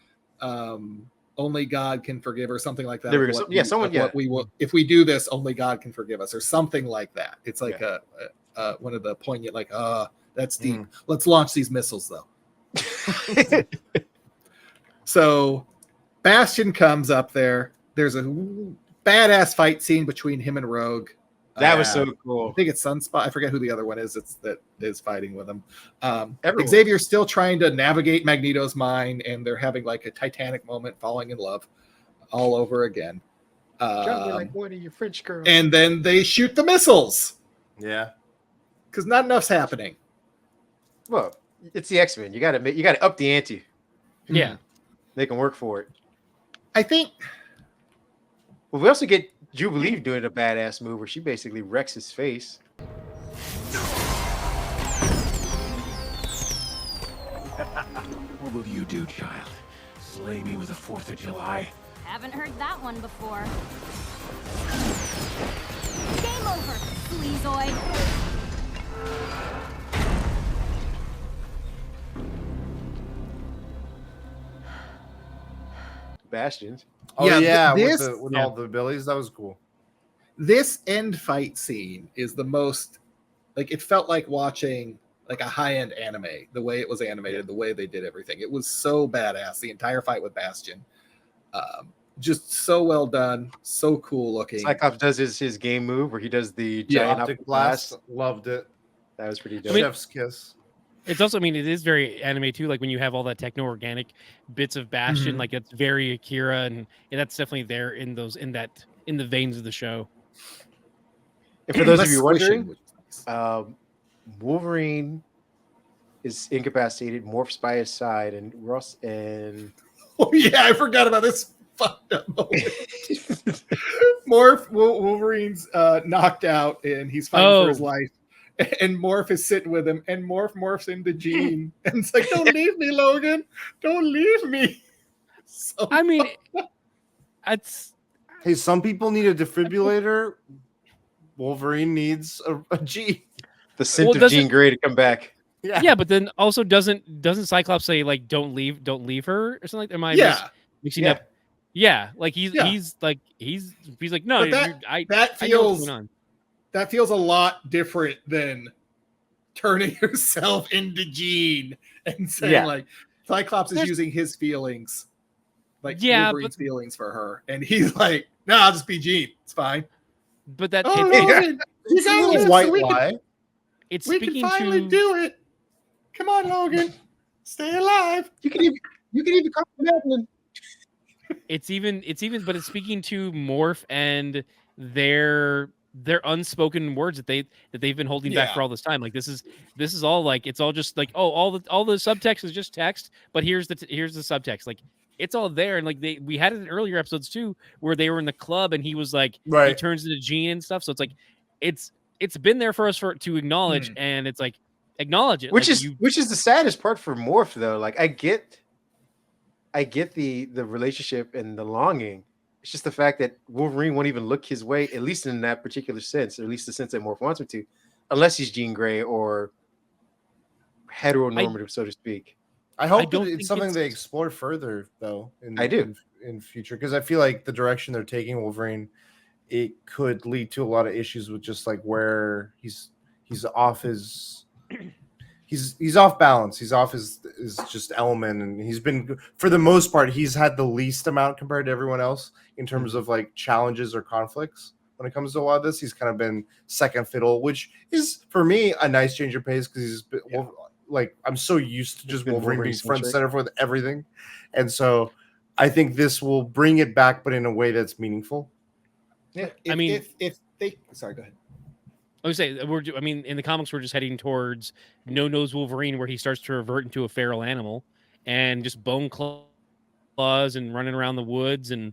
only God can forgive, or something like that.
There we go.
If we do this, only God can forgive us, or something like that. It's like one of the poignant, that's deep. Let's launch these missiles, though. So Bastion comes up there. There's a badass fight scene between him and Rogue.
That was so cool.
I think it's Sunspot. I forget who the other one is. That is fighting with him. Xavier's still trying to navigate Magneto's mind, and they're having a Titanic moment, falling in love all over again.
Like one of your French girls.
And then they shoot the missiles.
Yeah,
because not enough's happening.
Well, it's the X-Men. You got to up the ante.
Yeah,
they can work for it.
I think.
Well, we also get Jubilee doing a badass move where she basically wrecks his face.
What will you do, child? Slay me with a 4th of July?
Haven't heard that one before. Game over, Sleazoid.
Bastions.
Oh yeah, with all the abilities, that was cool.
This end fight scene is the most, like, it felt like watching like a high-end anime, the way it was animated, the way they did everything. It was so badass, the entire fight with Bastion. Just so well done, so cool looking.
Cyclops does his game move where he does the giant
Optic blast. Loved it.
That was pretty dope.
Chef's kiss.
It's also, I mean, it is very anime too. Like when you have all that techno-organic bits of Bastion, like it's very Akira, and that's definitely there in the veins of the show.
And for those of you wondering, Wolverine is incapacitated, morphs by his side, and Ross and
oh yeah, I forgot about this fucked up moment. Wolverine's knocked out and he's fighting for his life. And Morph is sitting with him, and morphs into Jean, and it's like, "Don't leave me, Logan! Don't leave me!" So
I mean, it's
hey, some people need a defibrillator. Wolverine needs a G.
The scent of Jean Grey to come back.
Yeah, but then also doesn't Cyclops say like don't leave her or something like that? Am I mixing up? Yeah, like he's like no,
that feels a lot different than turning yourself into Jean and saying like Cyclops is using his feelings, like Wolverine's feelings for her, and he's like, "No, I'll just be Jean. It's fine."
But that
you guys
white lie.
We can finally do it. Come on, Logan, stay alive.
You can even call Madeline.
It's speaking to Morph and their unspoken words that they've been holding back for all this time. Like this is all like, it's all just like, oh, all the subtext is just text, but here's the subtext. Like it's all there. And like we had it in earlier episodes too, where they were in the club and he was like, he turns into Jean and stuff. So it's like, it's been there for us to acknowledge, and it's like, acknowledge it.
Which is the saddest part for Morph though. Like I get the relationship and the longing. It's just the fact that Wolverine won't even look his way, at least in that particular sense, or at least the sense that Morph wants him to, unless he's Jean Grey or heteronormative, so to speak.
I hope it's something they explore further, though. In future, because I feel like the direction they're taking Wolverine, it could lead to a lot of issues with just like where he's off his. He's off balance. He's off his just element, and he's been, for the most part, he's had the least amount compared to everyone else in terms of like challenges or conflicts. When it comes to a lot of this, he's kind of been second fiddle, which is for me a nice change of pace because he's been, like, I'm so used to just Wolverine being front and center with everything, and so I think this will bring it back, but in a way that's meaningful.
Yeah, if they sorry, go ahead.
I would say in the comics we're just heading towards No-Nose Wolverine, where he starts to revert into a feral animal and just bone claws and running around the woods and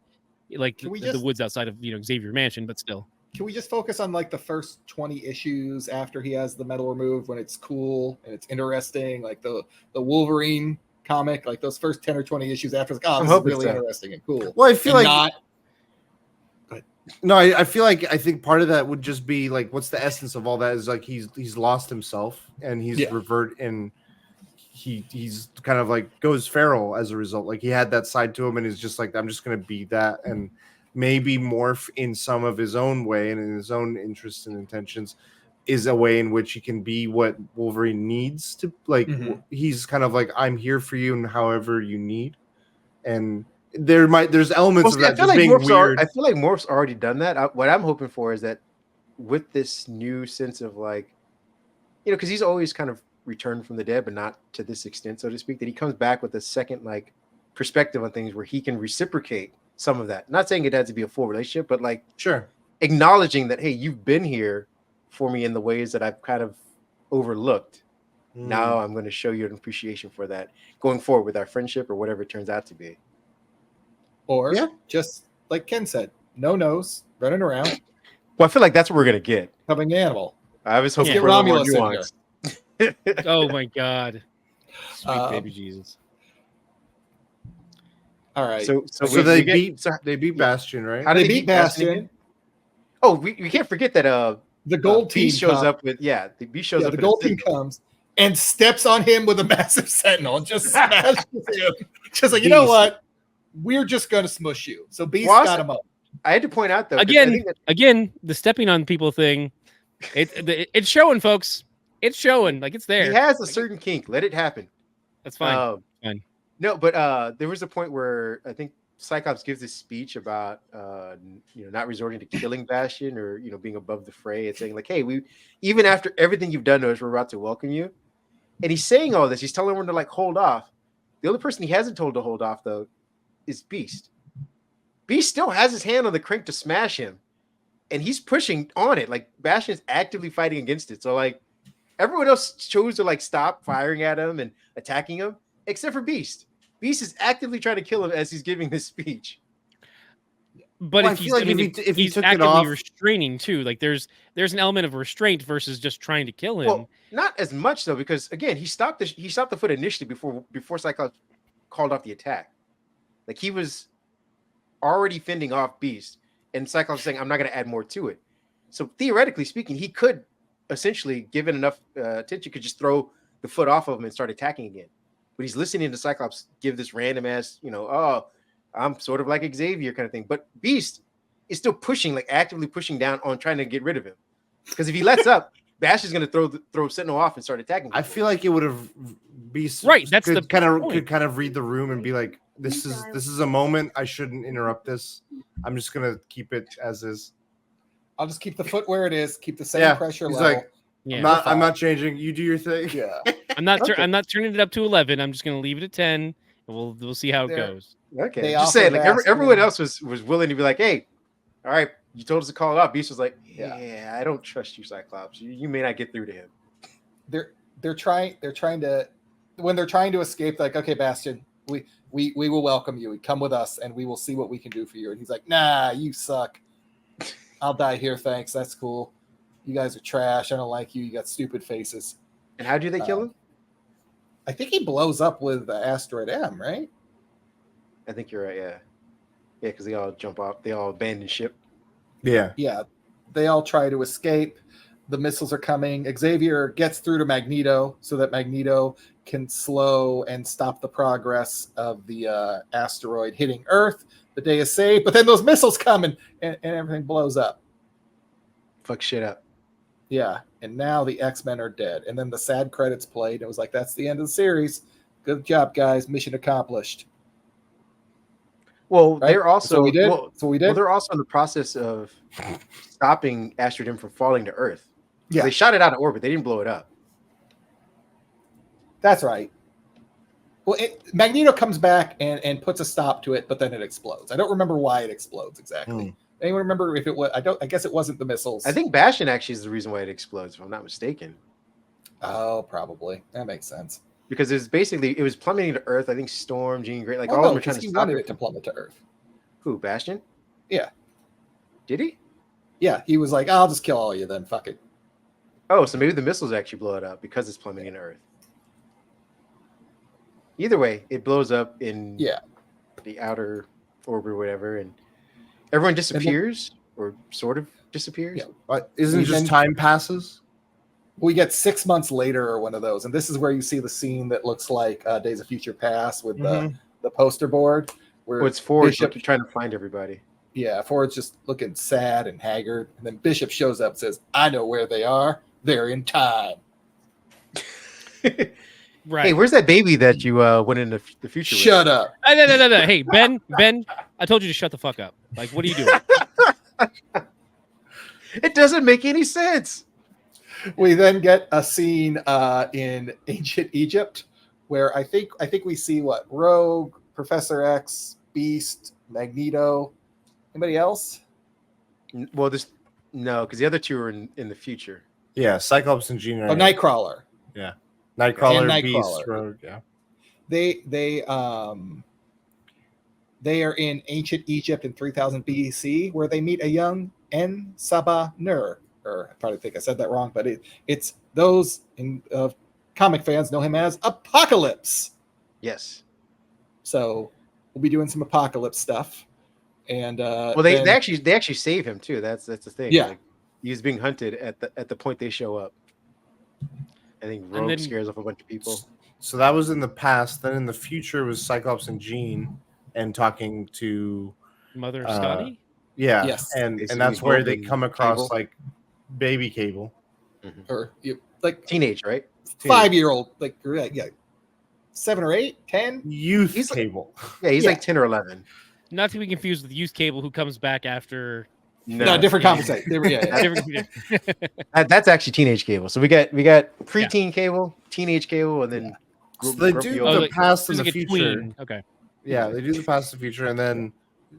like the woods outside of Xavier Mansion, but still.
Can we just focus on like the first 20 issues after he has the metal removed, when it's cool and it's interesting, like the Wolverine comic, like those first 10 or 20 issues after, it's like, this is really interesting and cool.
Well, I feel I think part of that would just be like, what's the essence of all that is like he's lost himself and he's revert, and he's kind of like goes feral as a result. Like he had that side to him and is just like, I'm just gonna be that, and maybe morph in some of his own way and in his own interests and intentions is a way in which he can be what Wolverine needs to, like he's kind of like, I'm here for you and however you need. And there's elements of that just being weird.
I feel like Morph's already done that. What I'm hoping for is that with this new sense of like, because he's always kind of returned from the dead, but not to this extent, so to speak, that he comes back with a second like perspective on things where he can reciprocate some of that. Not saying it has to be a full relationship, but like acknowledging that, hey, you've been here for me in the ways that I've kind of overlooked. Now I'm going to show you an appreciation for that going forward with our friendship or whatever it turns out to be.
Or just like Ken said, no nose, running around.
Well, I feel like that's what we're gonna get.
Having an animal.
I was hoping for a little more nuance.
Oh my god, sweet baby Jesus.
All right.
So
they beat Bastion, right?
How did
They beat Bastion?
again? Oh, we can't forget that
the gold team
Beast shows up with the Beast shows up.
The gold team comes and steps on him with a massive sentinel and just smashes him. Just like, you know what? We're just gonna smush you. So Beast got him up.
I had to point out though,
again, the stepping on people thing. It's showing, folks. It's showing. Like it's there.
He has a certain kink. Let it happen.
That's fine.
Fine. No, but there was a point where I think Cyclops gives this speech about not resorting to killing Bastion or being above the fray and saying like, hey, we even after everything you've done to us, we're about to welcome you. And he's saying all this. He's telling everyone to like hold off. The only person he hasn't told to hold off though is Beast. Beast still has his hand on the crank to smash him, and he's pushing on it. Like Bastion's actively fighting against it. So like everyone else chose to like stop firing at him and attacking him, except for Beast. Beast is actively trying to kill him as he's giving this speech.
But if he's
took
actively
it off,
restraining too, like there's an element of restraint versus just trying to kill him.
Well, not as much though, because again, he stopped the foot initially before Cyclops called off the attack. Like he was already fending off Beast, and Cyclops saying, "I'm not going to add more to it." So theoretically speaking, he could essentially, given enough attention, could just throw the foot off of him and start attacking again. But he's listening to Cyclops give this random ass, oh, I'm sort of like Xavier kind of thing. But Beast is still pushing, like actively pushing down on trying to get rid of him. Because if he lets up, Bash is going to throw Sentinel off and start attacking people.
I feel like it would have Beast
right. That's
could kind of read the room and be like, this is a moment. I shouldn't interrupt this. I'm just gonna keep it as is.
I'll just keep the foot where it is. Keep the same pressure level.
Like, I'm not changing. You do your thing.
Yeah.
I'm not turning it up to 11. I'm just gonna leave it at 10, and we'll see how it goes.
Okay. Just saying, like everyone else was willing to be like, hey, all right, you told us to call it off. Beast was like, yeah, I don't trust you, Cyclops. You may not get through to him.
They're trying to when they're trying to escape, like, okay, Bastion, we will welcome you. Come with us, and we will see what we can do for you. And he's like, nah, you suck. I'll die here, thanks. That's cool. You guys are trash. I don't like you. You got stupid faces.
And how do they kill him?
I think he blows up with Asteroid M, right?
I think you're right, yeah. Yeah, because they all jump off. They all abandon ship.
Yeah.
Yeah. They all try to escape. The missiles are coming. Xavier gets through to Magneto so that Magneto can slow and stop the progress of the asteroid hitting Earth. The day is saved, but then those missiles come and everything blows up.
Fuck shit up.
Yeah, and now the X-Men are dead. And then the sad credits played. It was like, that's the end of the series. Good job, guys. Mission accomplished.
Well,
right?
they're also
we did.
Well, they're also in the process of stopping Asteroid M from falling to Earth.
Yeah,
they shot it out of orbit. They didn't blow it up.
That's right. Well, Magneto comes back and puts a stop to it, but then it explodes. I don't remember why it explodes exactly. Anyone remember if it was? I guess it wasn't the missiles.
I think Bastion actually is the reason why it explodes, if I'm not mistaken.
Oh, probably. That makes sense.
Because it was plummeting to Earth. I think Storm, Jean Grey, all of them were trying to stop
it to plummet to Earth.
Who, Bastion?
Yeah.
Did he?
Yeah, he was like, I'll just kill all of you then. Fuck it.
Oh, so maybe the missiles actually blow it up because it's plummeting to Earth. Either way, it blows up in the outer orbit or whatever, and everyone disappears or sort of disappears.
Yeah, but isn't it just time passes?
We get 6 months later or one of those, and this is where you see the scene that looks like Days of Future Past with the poster board. Where
it's Ford trying to find everybody.
Yeah, Ford's just looking sad and haggard, and then Bishop shows up and says, I know where they are. They're in time.
Right.
Hey, where's that baby that you went into the future
Shut
with?
up.
No. Hey, Ben, I told you to shut the fuck up. Like, what are you doing?
It doesn't make any sense.
We then get a scene in ancient Egypt where I think we see what? Rogue, Professor X, Beast, Magneto. Anybody else?
Well, no, because the other two are in the future.
Yeah, Cyclops and Jean.
Nightcrawler.
Yeah. Nightcrawler,
Beast,
Rogue, yeah.
They are in ancient Egypt in 3000 BC where they meet a young En-Sabah-Nur. Or I probably think I said that wrong, but it's those comic fans know him as Apocalypse.
Yes.
So we'll be doing some apocalypse stuff. And
well, they actually save him too. That's the thing.
Yeah,
like, he's being hunted at the point they show up. I think Rogue scares off a bunch of people.
So that was in the past. Then in the future was Cyclops and Jean and talking to
Mother of Scotty.
Yeah,
yes,
and that's where they come across Cable. Like baby Cable,
or like
teenage, right?
5-year-old, like 7 or 8, 10.
Youth Cable.
He's like 10 or 11.
Not to be confused with Youth Cable, who comes back after.
No, different conversation.
That's actually Teenage Cable. So we got preteen Cable, Teenage Cable, and then
so they do the past and the future.
Tween. Okay.
Yeah, they do the past and future, and then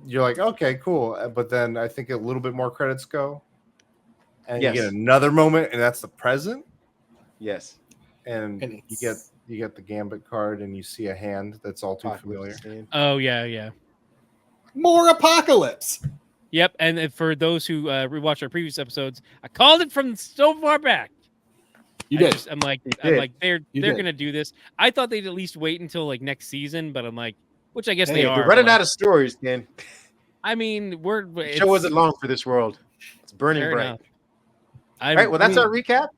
you're like, okay, cool. But then I think a little bit more credits go, and you get another moment, and that's the present.
Yes,
and you get the Gambit card, and you see a hand that's all too familiar.
Oh yeah.
More apocalypse.
Yep, and for those who rewatched our previous episodes, I called it from so far back.
You did.
I'm like they're gonna do this. I thought they'd at least wait until like next season, but I'm like, which I guess they are.
They're running out of stories, man.
I mean,
the show wasn't long for this world. It's burning bright. All right, well, that's our recap.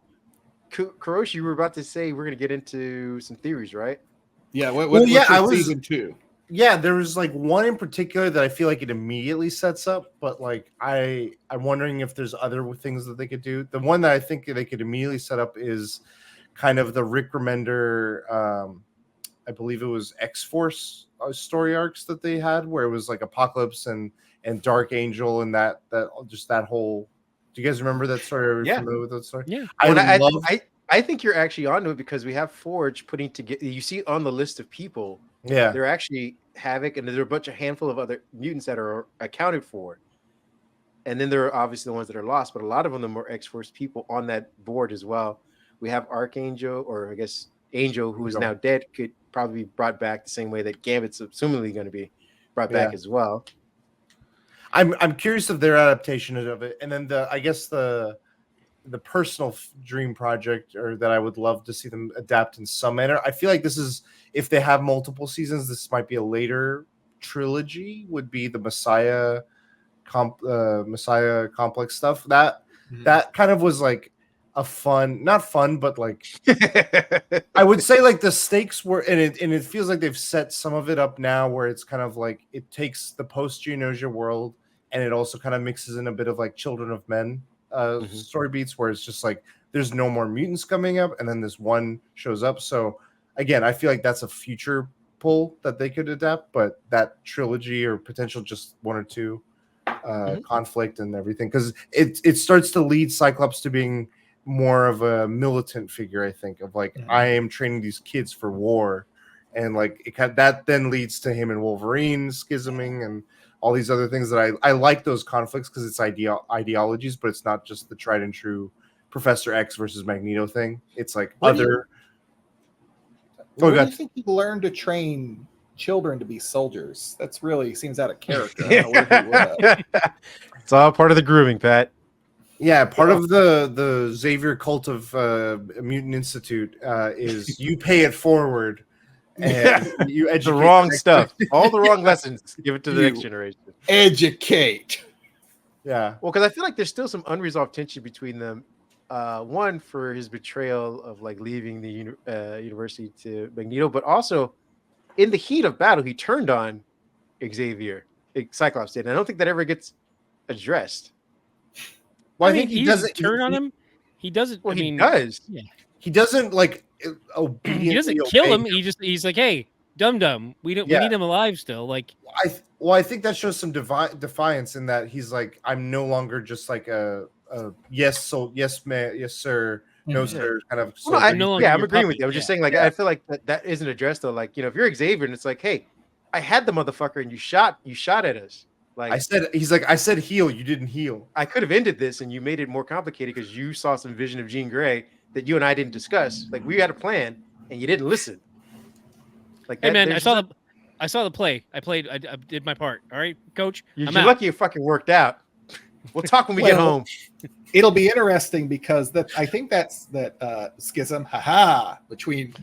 Kurosh, you were about to say we're gonna get into some theories, right?
Yeah. What's season 2?
Yeah, there was like one in particular that I feel like it immediately sets up, but like I'm wondering if there's other things that they could do. The one that I think they could immediately set up is kind of the Rick Remender, I believe it was X-Force story arcs that they had, where it was like Apocalypse and Dark Angel and that whole. Do you guys remember that story? Are you familiar with that story?
Yeah,
I think you're actually onto it because we have Forge putting together. You see on the list of people.
Yeah,
they're actually Havoc, and there's a handful of other mutants that are accounted for. And then there are obviously the ones that are lost, but a lot of them are X-Force people on that board as well. We have Archangel, or I guess Angel, who is now dead, could probably be brought back the same way that Gambit's assumingly going to be brought back as well.
I'm curious of their adaptation of it, and then the personal dream project, or that I would love to see them adapt in some manner. I feel like this is, if they have multiple seasons, this might be a later trilogy. Would be the Messiah complex stuff. That kind of was like a not fun, but like I would say like the stakes were, and it feels like they've set some of it up now, where it's kind of like it takes the post Geonosia world, and it also kind of mixes in a bit of like Children of Men story beats, where it's just like there's no more mutants coming up, and then this one shows up. So again, I feel like that's a future pull that they could adapt, but that trilogy or potential just one or two conflict and everything, because it starts to lead Cyclops to being more of a militant figure, I think, of like I am training these kids for war, and like that then leads to him and Wolverine schisming and all these other things that I like those conflicts, because it's ideologies, but it's not just the tried and true Professor X versus Magneto thing. It's like
Where do you think he learned to train children to be soldiers? That's really seems out of character. I don't know where he would.
It's all part of the grooming, Pat.
Yeah, part of the Xavier cult of Mutant Institute is you pay it forward. And you educate
the wrong stuff, all the wrong lessons. Give it to the next generation.
Educate.
Yeah.
Well, because I feel like there's still some unresolved tension between them. One for his betrayal of like leaving the university to Magneto, but also in the heat of battle, he turned on Xavier. Cyclops did. And I don't think that ever gets addressed.
Well, I think he doesn't
turn on him. He doesn't.
Well,
he
does.
Yeah.
He doesn't like obediently.
He doesn't kill him. He's like, hey, dum. We need him alive still. Like,
I think that shows some defiance in that he's like, I'm no longer just like a yes man, yes sir, no sir kind of.
Well, I'm agreeing with you. I'm just saying, like, I feel like that isn't addressed though. Like, if you're Xavier and it's like, hey, I had the motherfucker and you shot at us. Like
I said heal, you didn't heal.
I could have ended this and you made it more complicated because you saw some vision of Jean Grey that you and I didn't discuss. Like, we had a plan and you didn't listen. Like,
hey man, I saw the play. I did my part. All right, coach.
You're lucky it fucking worked out. We'll talk when we get home.
It'll be interesting because I think that's that schism, between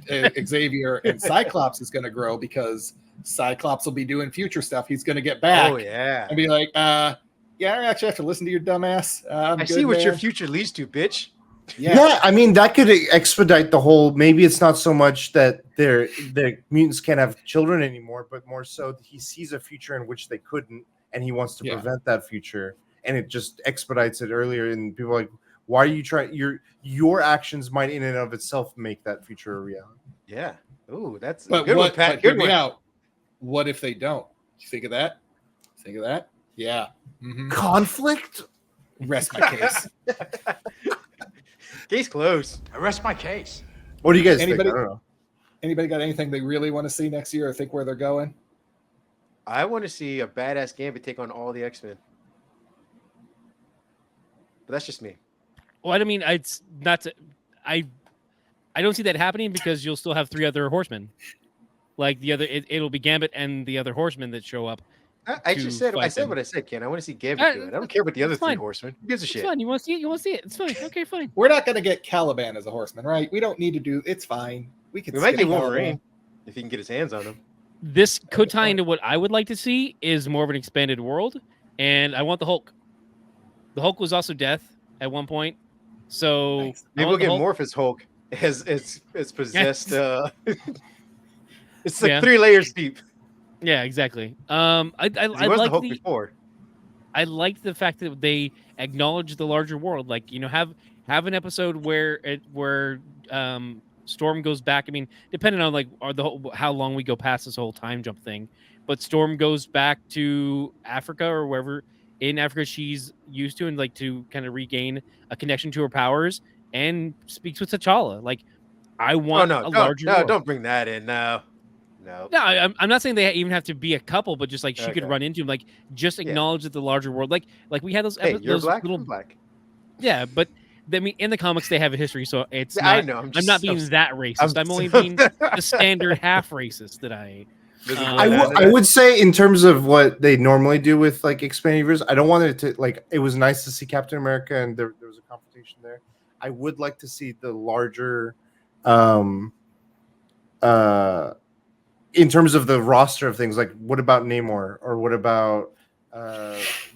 Xavier and Cyclops is going to grow because Cyclops will be doing future stuff. He's going to get back.
Oh yeah,
and be like, yeah, I actually have to listen to your dumbass.
I see what your future leads to, bitch.
Yeah, I mean that could expedite the whole. Maybe it's not so much that the mutants can't have children anymore, but more so that he sees a future in which they couldn't, and he wants to prevent that future, and it just expedites it earlier. And people are like, why are you trying? Your actions might in and of itself make that future a reality.
Yeah. Ooh, that's
but
a good one, Pat.
Good one. Out. What if they don't? You think of that? Think of that? Yeah. Mm-hmm.
Conflict.
Rest my case.
Case closed.
I rest my case.
What do you guys think? I
Anybody?
don't know.
Anybody got anything they really want to see next year or think where they're going?
I want to see a badass Gambit take on all the X-Men. But that's just me.
Well, I mean, it's not. I don't see that happening because you'll still have 3 other Horsemen. Like the other, it'll be Gambit and the other Horsemen that show up.
I said what I said, Ken. I want to see Gambit do it. I don't care about the other 3 Horsemen. Who gives a shit?
It's fine. You want to see it? You want to see it? It's fine. Okay, fine.
We're not going to get Caliban as a Horseman, right? We don't need to do. It's fine. We
might get Wolverine if he can get his hands on him.
This could tie into what I would like to see is more of an expanded world, and I want the Hulk. The Hulk was also Death at one point, so
maybe we'll get Morpheus Hulk as it's possessed. It's like 3 layers deep.
Yeah, exactly. I like
the Hulk before.
I like the fact that they acknowledge the larger world. Like, you know, have an episode where Storm goes back. I mean, depending on like how long we go past this whole time jump thing, but Storm goes back to Africa or wherever in Africa she's used to, and like to kind of regain a connection to her powers and speaks with T'Challa. Like, I want a larger.
No, don't bring that in. No.
I'm not saying they even have to be a couple, but just like she could run into him. Like, just acknowledge that the larger world. Like we had those.
Hey, you're
those
black.
Little,
I'm black.
Yeah, but I mean, in the comics they have a history, so it's.
I
not,
know.
I'm not being that racist. I'm only being the standard half racist that I.
I would say in terms of what they normally do with like expanded universe, I don't want it to like. It was nice to see Captain America, and there was a confrontation there. I would like to see the larger, in terms of the roster of things. Like, what about Namor, or what about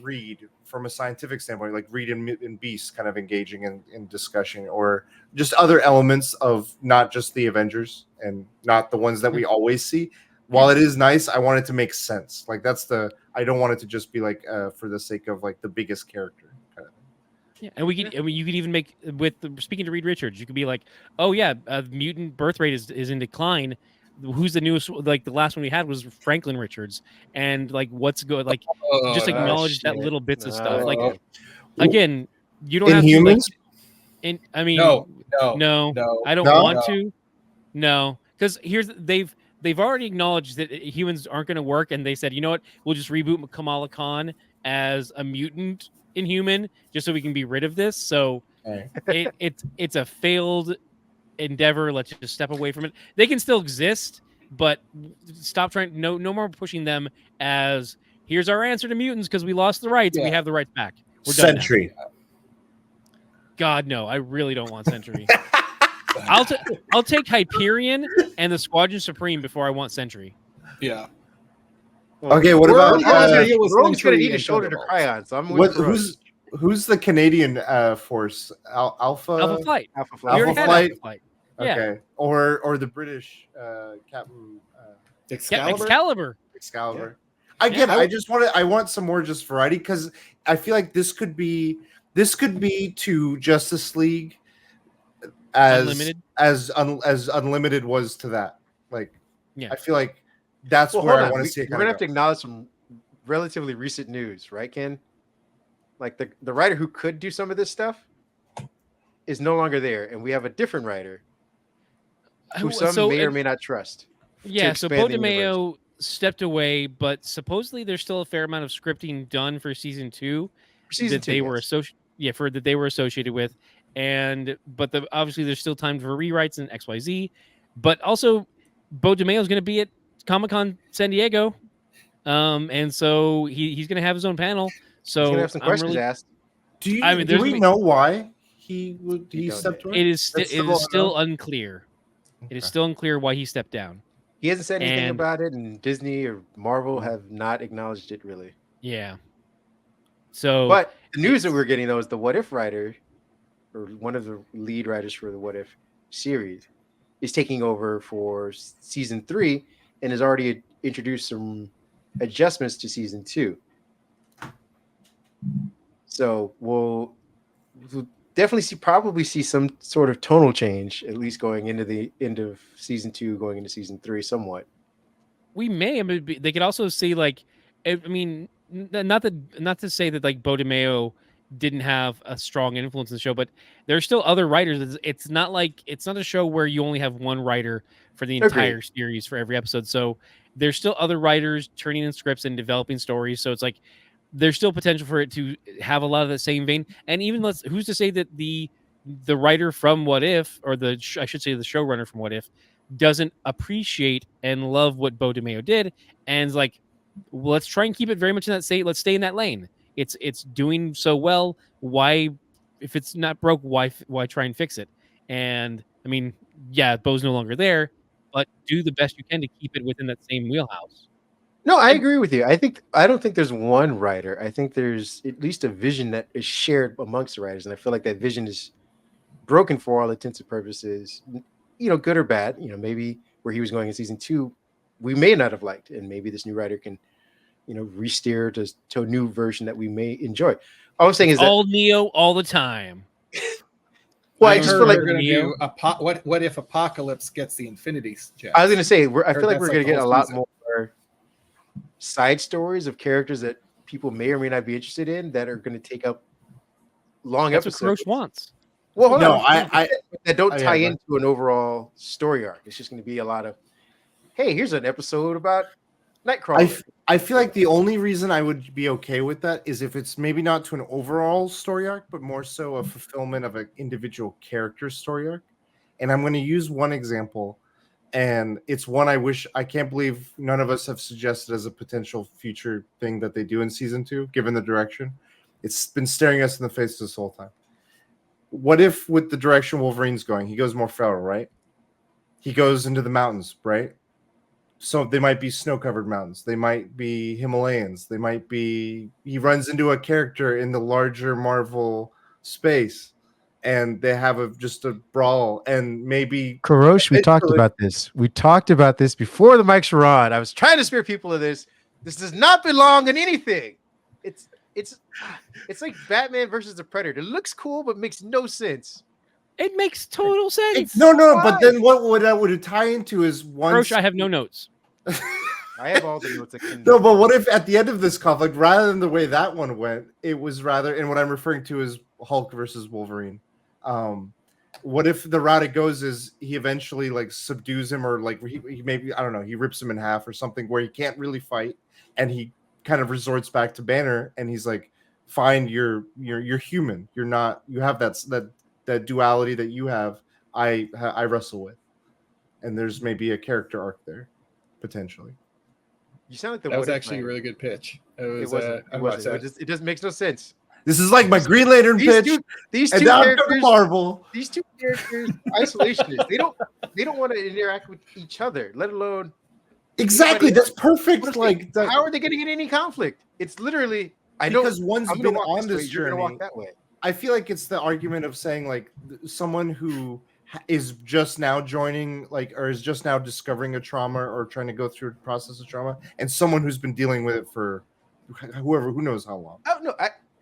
Reed from a scientific standpoint? Like Reed and Beast kind of engaging in discussion, or just other elements of not just the Avengers and not the ones that we always see. While it is nice, I want it to make sense. Like I don't want it to just be like for the sake of like the biggest character kind of thing.
Yeah, and you could even make speaking to Reed Richards, you could be like, oh yeah, mutant birth rate is in decline. Who's the newest? Like the last one we had was Franklin Richards, and like what's good? Like just acknowledge that little bits of stuff. Like again, you don't have
Inhumans?
to. Like, I mean,
no,
I don't want to. No, because they've already acknowledged that humans aren't going to work, and they said, you know what, we'll just reboot Kamala Khan as a mutant Inhuman just so we can be rid of this. So it's a failed endeavor. Let's just step away from it. They can still exist, but stop trying. No more pushing them as here's our answer to mutants because we lost the rights. We have the rights back. We're done
Sentry.
now. God no, I really don't want Sentry. I'll take Hyperion and the Squadron Supreme before I want Sentry.
Yeah.
Okay, what about
we're always going to need a shoulder to cry on? So I'm
who's the Canadian force? Alpha
Flight.
Alpha Flight.
Alpha
Flight.
Okay,
Yeah.
or the British Captain
Excalibur.
Excalibur.
Yeah. I want some more just variety, because I feel like this could be to Justice League as
Unlimited?
as Unlimited was to that. Like,
Yeah.
I feel like that's where I want to see it.
We're gonna have to acknowledge some relatively recent news, right, Ken? Like the writer who could do some of this stuff is no longer there, and we have a different writer who may or may not trust.
Yeah, so Bo DeMeo stepped away, but supposedly there's still a fair amount of scripting done for season 2 that they were associated with, but obviously there's still time for rewrites and XYZ, but also Bo DeMeo is going to be at Comic-Con San Diego, and so he's going to have his own panel. So
he's going to have some questions asked.
Do we know why he stepped away?
It is still unclear. It is still unclear why he stepped down.
He hasn't said anything about it, and Disney or Marvel have not acknowledged it really.
Yeah. So,
but the news that we're getting though is the What If writer, or one of the lead writers for the What If series, is taking over for season 3 and has already introduced some adjustments to season 2. So we'll definitely probably see some sort of tonal change, at least going into the end of season 2, going into season 3, somewhat.
We may. I mean, they could also see like, I mean, not to say that like Bo DeMeo didn't have a strong influence in the show, but there's still other writers. It's not a show where you only have one writer for the entire series for every episode. So there's still other writers turning in scripts and developing stories. So it's like there's still potential for it to have a lot of the same vein. And even who's to say that the writer from What If, or I should say the showrunner from What If, doesn't appreciate and love what Bo DeMeo did, and is like, well, let's try and keep it very much in that state. Let's stay in that lane. It's doing so well. Why, if it's not broke, why try and fix it? And I mean, yeah, Bo's no longer there, but do the best you can to keep it within that same wheelhouse.
No, I agree with you. I don't think there's one writer. I think there's at least a vision that is shared amongst the writers, and I feel like that vision is broken for all intents and purposes. You know, good or bad. You know, maybe where he was going in season 2, we may not have liked, and maybe this new writer can, you know, re-steer to a new version that we may enjoy. All I'm saying is
all Neo all the time.
Well, I just feel like
we're going to do what if Apocalypse gets the Infinity Gem?
I was going to say, I feel like we're going to get a lot more side stories of characters that people may or may not be interested in that are going to take up long episodes.
That's what Kurosh wants.
Well,
no,
that don't tie into an overall story arc. It's just going to be a lot of, hey, here's an episode about Nightcrawler.
I feel like the only reason I would be okay with that is if it's maybe not to an overall story arc, but more so a fulfillment of an individual character story arc. And I'm going to use one example, and it's one I can't believe none of us have suggested as a potential future thing that they do in season 2, given the direction. It's been staring us in the face this whole time. What if with the direction Wolverine's going, he goes more feral, right? He goes into the mountains, right? So they might be snow-covered mountains. They might be Himalayans. They might be... He runs into a character in the larger Marvel space, and they have just a brawl, and maybe...
Kurosh, we talked about this. We talked about this before the mics were on. I was trying to spare people of this. This does not belong in anything. It's like Batman versus the Predator. It looks cool, but makes no sense.
It makes total sense.
No, but then what would it tie into is once...
Kurosh, I have no notes.
I have all the notes.
No, but what if at the end of this conflict, rather than the way that one went, it was rather, and what I'm referring to is Hulk versus Wolverine. What if the route it goes is he eventually like subdues him, or like he maybe, I don't know, he rips him in half or something where he can't really fight, and he kind of resorts back to Banner, and he's like, fine, you're human. You're not, you have that duality that you have, I wrestle with. And there's maybe a character arc there, potentially.
You sound like
that was actually a really good pitch. It
just makes no sense.
This is like my Green Lantern pitch.
These two characters,
Marvel.
These two characters, isolationists. They don't want to interact with each other, let alone.
Exactly, that's perfect. Like,
how are they getting in any conflict? It's literally
because one's been on this journey.
You're gonna walk that way.
I feel like it's the argument of saying like someone who is just now joining, like, or is just now discovering a trauma or trying to go through a process of trauma, and someone who's been dealing with it for who knows how long.
Oh no,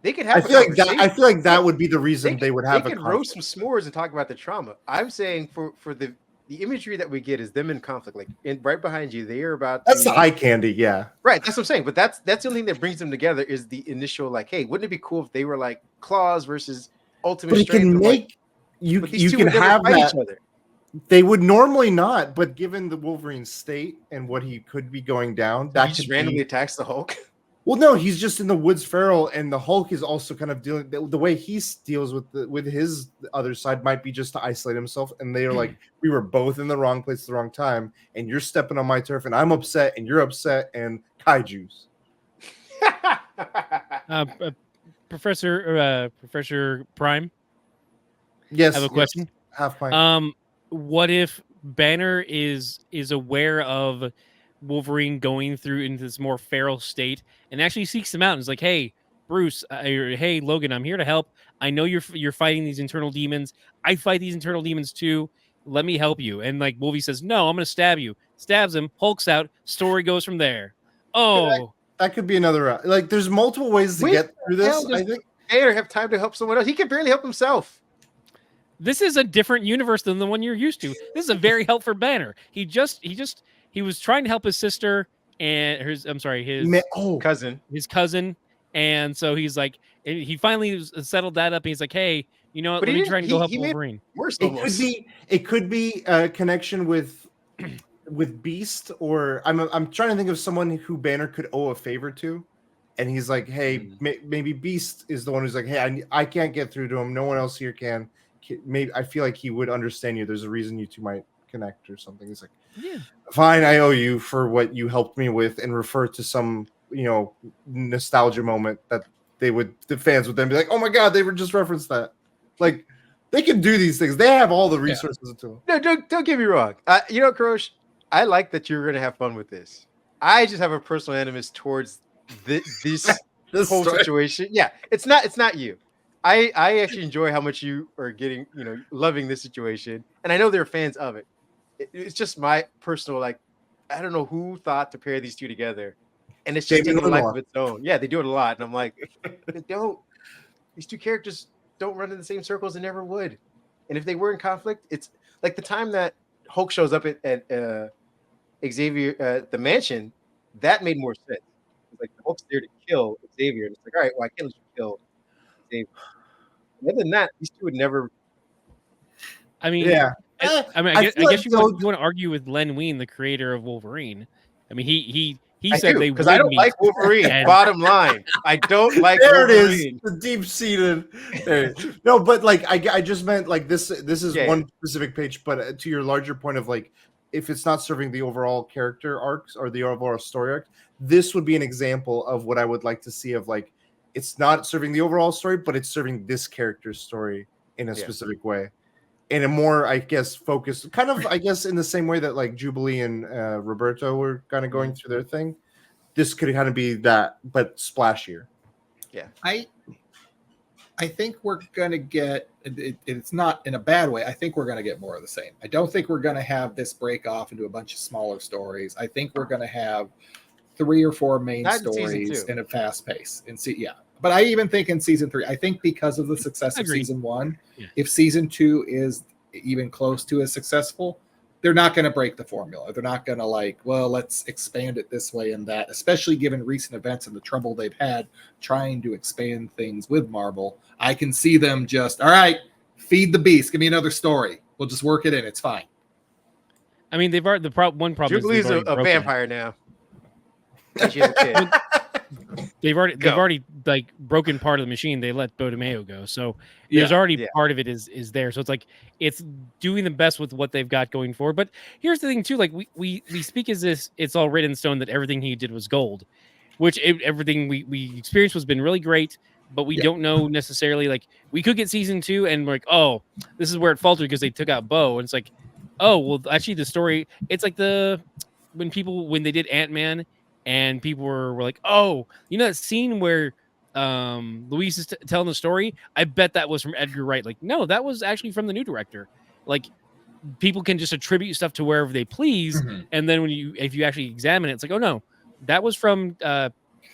they could have.
I feel like that would be the reason they would have.
They could roast some s'mores and talk about the trauma. I'm saying for the imagery that we get is them in conflict, like right behind you. They are about.
That's the eye candy, yeah.
Right, that's what I'm saying. But that's the only thing that brings them together is the initial, like, hey, wouldn't it be cool if they were like Claws versus Ultimate
Strength? But it can make you can have that. They would normally not, but given the Wolverine state and what he could be going down, that
just randomly attacks the Hulk.
Well, no, he's just in the woods feral, and the Hulk is also kind of dealing. The way he deals with his other side might be just to isolate himself. And they are like, we were both in the wrong place at the wrong time, and you're stepping on my turf, and I'm upset, and you're upset, and kaiju's.
Professor Prime.
Yes.
I have a question.
Half pint.
What if Banner is aware of Wolverine going through into this more feral state and actually seeks him out and is like, "Hey, Bruce, hey Logan, I'm here to help. I know you're fighting these internal demons. I fight these internal demons too. Let me help you." And like Wolvie says, "No, I'm going to stab you." Stabs him. Hulk's out. Story goes from there. Oh,
that could be another. Like, there's multiple ways to get through this. I think
Banner have time to help someone else. He can barely help himself.
this is a different universe than the one you're used to. This is a very helpful Banner. He was trying to help his sister and his cousin. And so he's like, he finally settled that up. And he's like, "Hey, you know what? Let me try and go help Wolverine."
It could be a connection with Beast, or I'm trying to think of someone who Banner could owe a favor to, and he's like, "Hey, maybe Beast is the one who's like, hey, I can't get through to him. No one else here can. Maybe I feel like he would understand you. There's a reason you two might connect or something." He's like,
"Yeah,
fine, I owe you for what you helped me with," and refer to some nostalgia moment that the fans would then be like, "Oh my god, they were just referenced that." Like, they can do these things. They have all the resources to.
No, don't get me wrong. Kurosh, I like that you're gonna have fun with this. I just have a personal animus towards this whole situation. Yeah, it's not you. I actually enjoy how much you are getting, loving this situation, and I know there are fans of it. It's just my personal, like, I don't know who thought to pair these two together, and it's just taking a life of its own. Yeah, they do it a lot, and I'm like, they don't. These two characters don't run in the same circles and never would. And if they were in conflict, it's like the time that Hulk shows up at Xavier the mansion. That made more sense. It's like the Hulk's there to kill Xavier, and it's like, all right, well, I can't let you kill Xavier. And other than that, these two would never.
I mean,
yeah.
I guess you want to argue with Len Wein, the creator of Wolverine. I mean, he said they
because I don't like Wolverine. Bottom line, I don't like
there
Wolverine.
It is, the deep seated. No, but like I just meant like this is one specific page, but to your larger point of like, if it's not serving the overall character arcs or the overall story arc, this would be an example of what I would like to see of like, it's not serving the overall story, but it's serving this character's story in a specific way. In a more, I guess, focused, kind of, I guess, in the same way that like Jubilee and Roberto were kind of going through their thing. This could kind of be that, but splashier.
Yeah,
I think we're gonna get. It's not in a bad way. I think we're gonna get more of the same. I don't think we're gonna have this break off into a bunch of smaller stories. I think we're gonna have 3 or 4 main stories in a fast pace. But I even think in season 3, I think because of the success of season 1, if season 2 is even close to as successful, they're not going to break the formula. They're not going to like, well, let's expand it this way and that, especially given recent events and the trouble they've had trying to expand things with Marvel. I can see them just, all right, feed the beast. Give me another story. We'll just work it in. It's fine.
I mean, one problem
Jubilee's
is
a vampire now. She's a kid.
They've already like broken part of the machine. They let Bodemeo go, so there's already part of it is there. So it's like it's doing the best with what they've got going forward. But here's the thing too: like we speak as this, it's all written in stone that everything he did was gold, which everything we experienced has been really great. But we don't know necessarily. Like we could get season 2 and we're like, oh, this is where it faltered because they took out Bo, and it's like, oh well, actually the story. It's like when they did Ant-Man. And people were like, oh, you know that scene where Luis is telling the story? I bet that was from Edgar Wright. Like, no, that was actually from the new director. Like, people can just attribute stuff to wherever they please. Mm-hmm. And then if you actually examine it, it's like, oh, no, that was from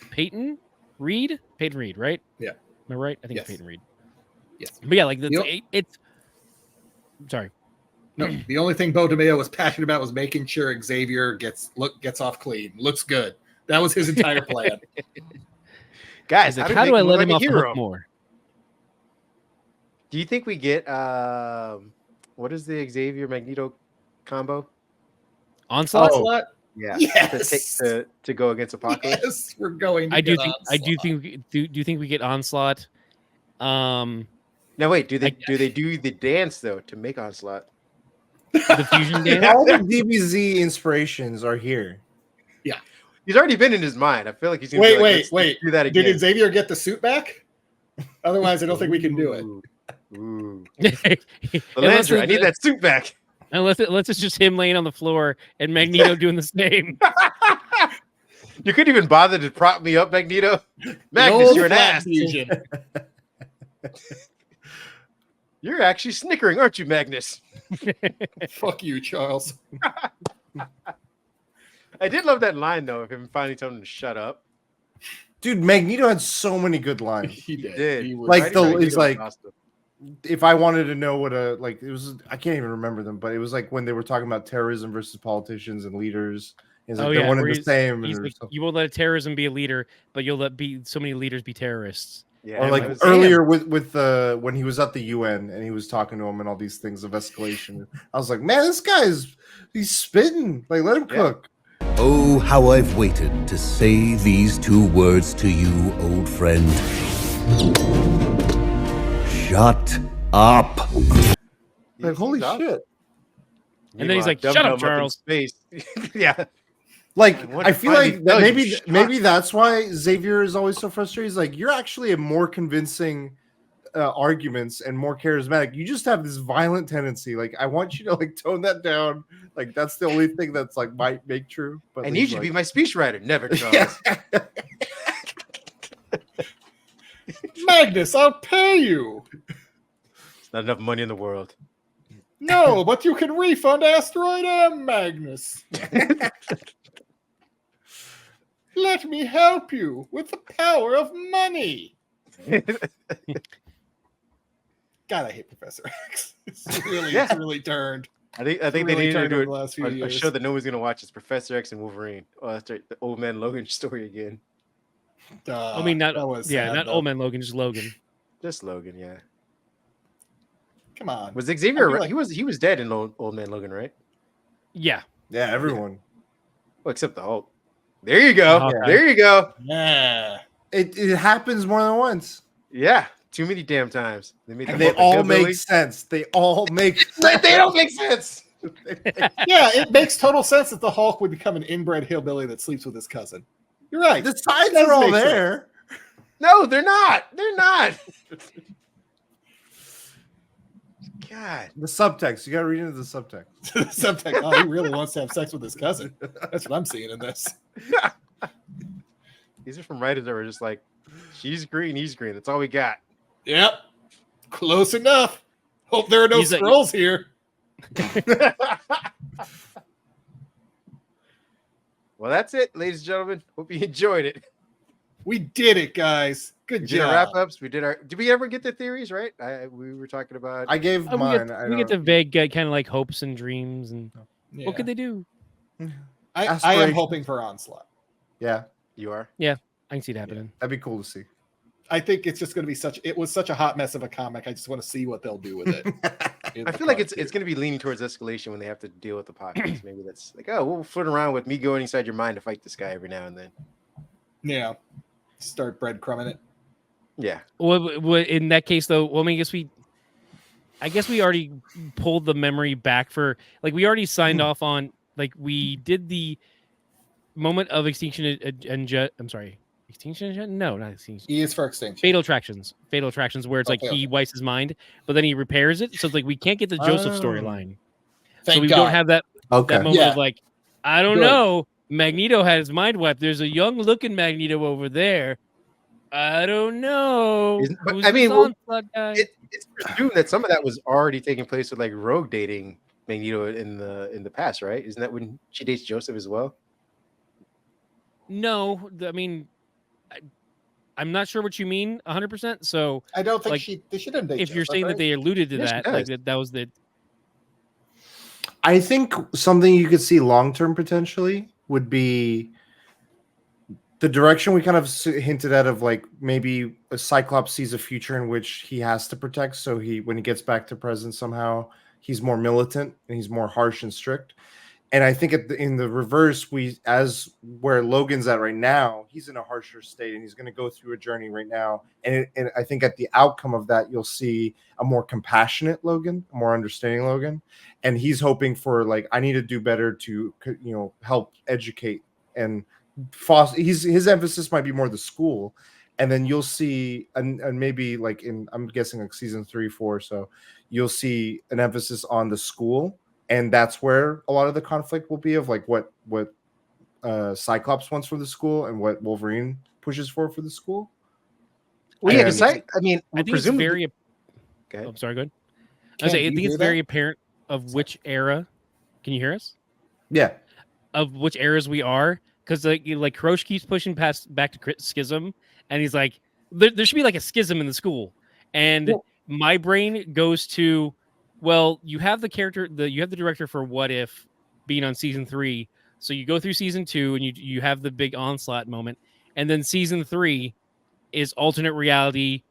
Peyton Reed, right?
Yeah.
Am I right? I think it's Peyton Reed.
Yes.
But yeah, like, it's sorry.
No, the only thing Bo DeMeo was passionate about was making sure Xavier gets off clean, looks good. That was his entire plan.
Guys,
like, how do I let him off the hook more?
Do you think we get what is the Xavier Magneto combo?
Onslaught?
Oh,
yeah.
Yes.
To go against Apocalypse.
Yes, we're going.
Do you think we get Onslaught?
Now wait, do they do the dance though to make Onslaught?
The fusion dance?
All the DBZ inspirations are here.
Yeah.
He's already been in his mind. I feel like he's gonna
wait.
do that again.
Did Xavier get the suit back? Otherwise, I don't think we can do it.
Ooh.
Unless
Landry, I need that suit back.
Unless it's just him laying on the floor and Magneto doing the same.
You couldn't even bother to prop me up, Magneto. Magnus, you're an ass. You're actually snickering, aren't you, Magnus?
Fuck you, Charles.
I did love that line, though, of him finally telling him to shut up.
Dude, Magneto had so many good lines.
He did. He was
like
right.
it's like if I wanted to know what it was, I can't even remember them, but it was like when they were talking about terrorism versus politicians and leaders. It's like they're one and the same.
He's like, you won't let terrorism be a leader, but you'll let so many leaders be terrorists.
Yeah, or like earlier with when he was at the UN and he was talking to him and all these things of escalation. I was like, man, this guy's he's spitting. Like, let him cook.
Oh, how I've waited to say these 2 words to you, old friend. Shut up.
Like, holy shit.
And then he's like, shut up, Charles.
Yeah.
Like, I feel like that maybe that's why Xavier is always so frustrated. He's like, you're actually a more convincing arguments and more charismatic. You just have this violent tendency. Like, I want you to like tone that down. Like, that's the only thing that's like might make true. But
I need you to be my speechwriter. Never, Charles.
Magnus, I'll pay you.
It's not enough money in the world.
No, but you can refund Asteroid and Magnus. Let me help you with the power of money. God, I hate Professor X. It's really turned.
I think
really
they need to do
a
show that no one's gonna watch. Is Professor X and Wolverine. Oh, that's right. The old man Logan story again.
I mean, not Old Man Logan, just Logan.
Just Logan, yeah.
Come on.
Was Xavier? Like... He was dead in old man Logan, right?
Yeah.
Yeah, everyone.
Well, except the Hulk. There you go. There you go.
Yeah.
It happens more than once.
Yeah. Too many damn times.
They all make sense. They all make sense.
They don't make sense.
Yeah, it makes total sense that the Hulk would become an inbred hillbilly that sleeps with his cousin. You're right.
The signs are all there.
Sense.
No, they're not. They're not. God.
The subtext. You got to read into the subtext.
The subtext. Oh, he really wants to have sex with his cousin. That's what I'm seeing in this.
These are from writers that were just like, she's green, he's green. That's all we got.
Yep. Close enough. Hope there are no scrolls here.
Well, that's it, ladies and gentlemen. Hope you enjoyed it.
We did it, guys. Good job.
Did our wrap-ups. Did we ever get the theories right? We were talking about.
I gave mine.
We get the vague kind of like hopes and dreams and what could they do?
I am hoping for Onslaught.
Yeah.
You are?
Yeah. I can see it happening.
That'd be cool to see.
I think it's just going to be it was such a hot mess of a comic. I just want to see what they'll do with it.
I feel like it's going to be leaning towards escalation when they have to deal with the podcast. Maybe that's like, oh, we'll flirt around with me going inside your mind to fight this guy every now and then.
Yeah. Start breadcrumbing it.
Yeah.
Well, in that case, though, well, I guess we already pulled the memory back for like we already signed off on like we did the moment of extinction and I'm sorry. Extinction? No, not extinction.
E is for extinction.
Fatal attractions, where it's like he wipes his mind, but then he repairs it. So it's like we can't get the Joseph storyline. So we don't have that moment of like, I don't know. Magneto had his mind wiped. There's a young looking Magneto over there. I don't know.
I mean, it's presumed that some of that was already taking place with like Rogue dating Magneto in the past, right? Isn't that when she dates Joseph as well?
No, I mean, I'm not sure what you mean 100%. So
I don't think
like,
she didn't date
if
Joseph,
you're saying that they alluded to that, like that was the.
I think something you could see long term potentially would be the direction we kind of hinted at of like maybe a Cyclops sees a future in which he has to protect. So when he gets back to present, somehow he's more militant and he's more harsh and strict. And I think in the reverse, where Logan's at right now, he's in a harsher state and he's going to go through a journey right now. And I think at the outcome of that, you'll see a more compassionate Logan, a more understanding Logan. And he's hoping for like, I need to do better to, help educate and foster. His emphasis might be more the school. and then you'll see, and maybe like I'm guessing like season 3, 4, so you'll see an emphasis on the school, and that's where a lot of the conflict will be of like what Cyclops wants for the school and what Wolverine pushes for the school.
Well, yeah, because
I
mean,
I think it's very. Oh, I'm sorry. Go ahead. I think it's very apparent of which era. Can you hear us?
Yeah.
Of which eras we are, because like Kurosh keeps pushing back to schism, and he's like, there should be like a schism in the school, and my brain goes to, well, you have the director for What If being on season 3, so you go through season 2 and you have the big onslaught moment, and then season 3 is alternate reality,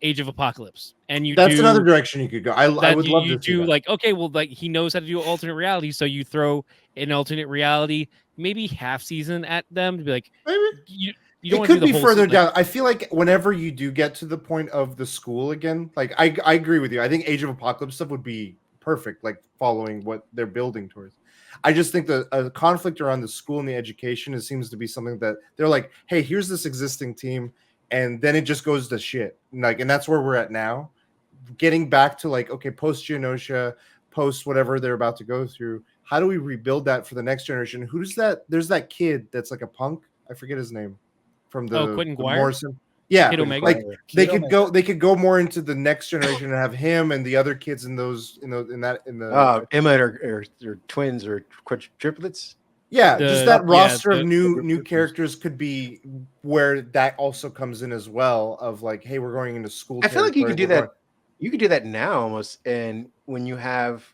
Age of Apocalypse, and
that's another direction you could go. I would love to do that.
Like, okay, well, like he knows how to do alternate reality, so you throw an alternate reality, maybe half season at them to be like, maybe you don't
it could
do the
be
whole
further
season.
down. I feel like whenever you do get to the point of the school again, like I agree with you. I think Age of Apocalypse stuff would be perfect, like following what they're building towards. I just think the conflict around the school and the education seems to be something that they're like, hey, here's this existing team, and then it just goes to shit. Like, and that's where we're at now. Getting back to like, okay, post Genosha, post whatever they're about to go through. How do we rebuild that for the next generation? Who's that? There's that kid that's like a punk. I forget his name. From the
Quentin Guire?
Morrison. Yeah,
Kid Omega?
like they could go more into the next generation and have him and the other kids in the
Emma or twins or triplets.
Yeah, just that roster of new characters could be where that also comes in as well. Of like, hey, we're going into school.
I feel like you could do that. You could do that now almost. And when you have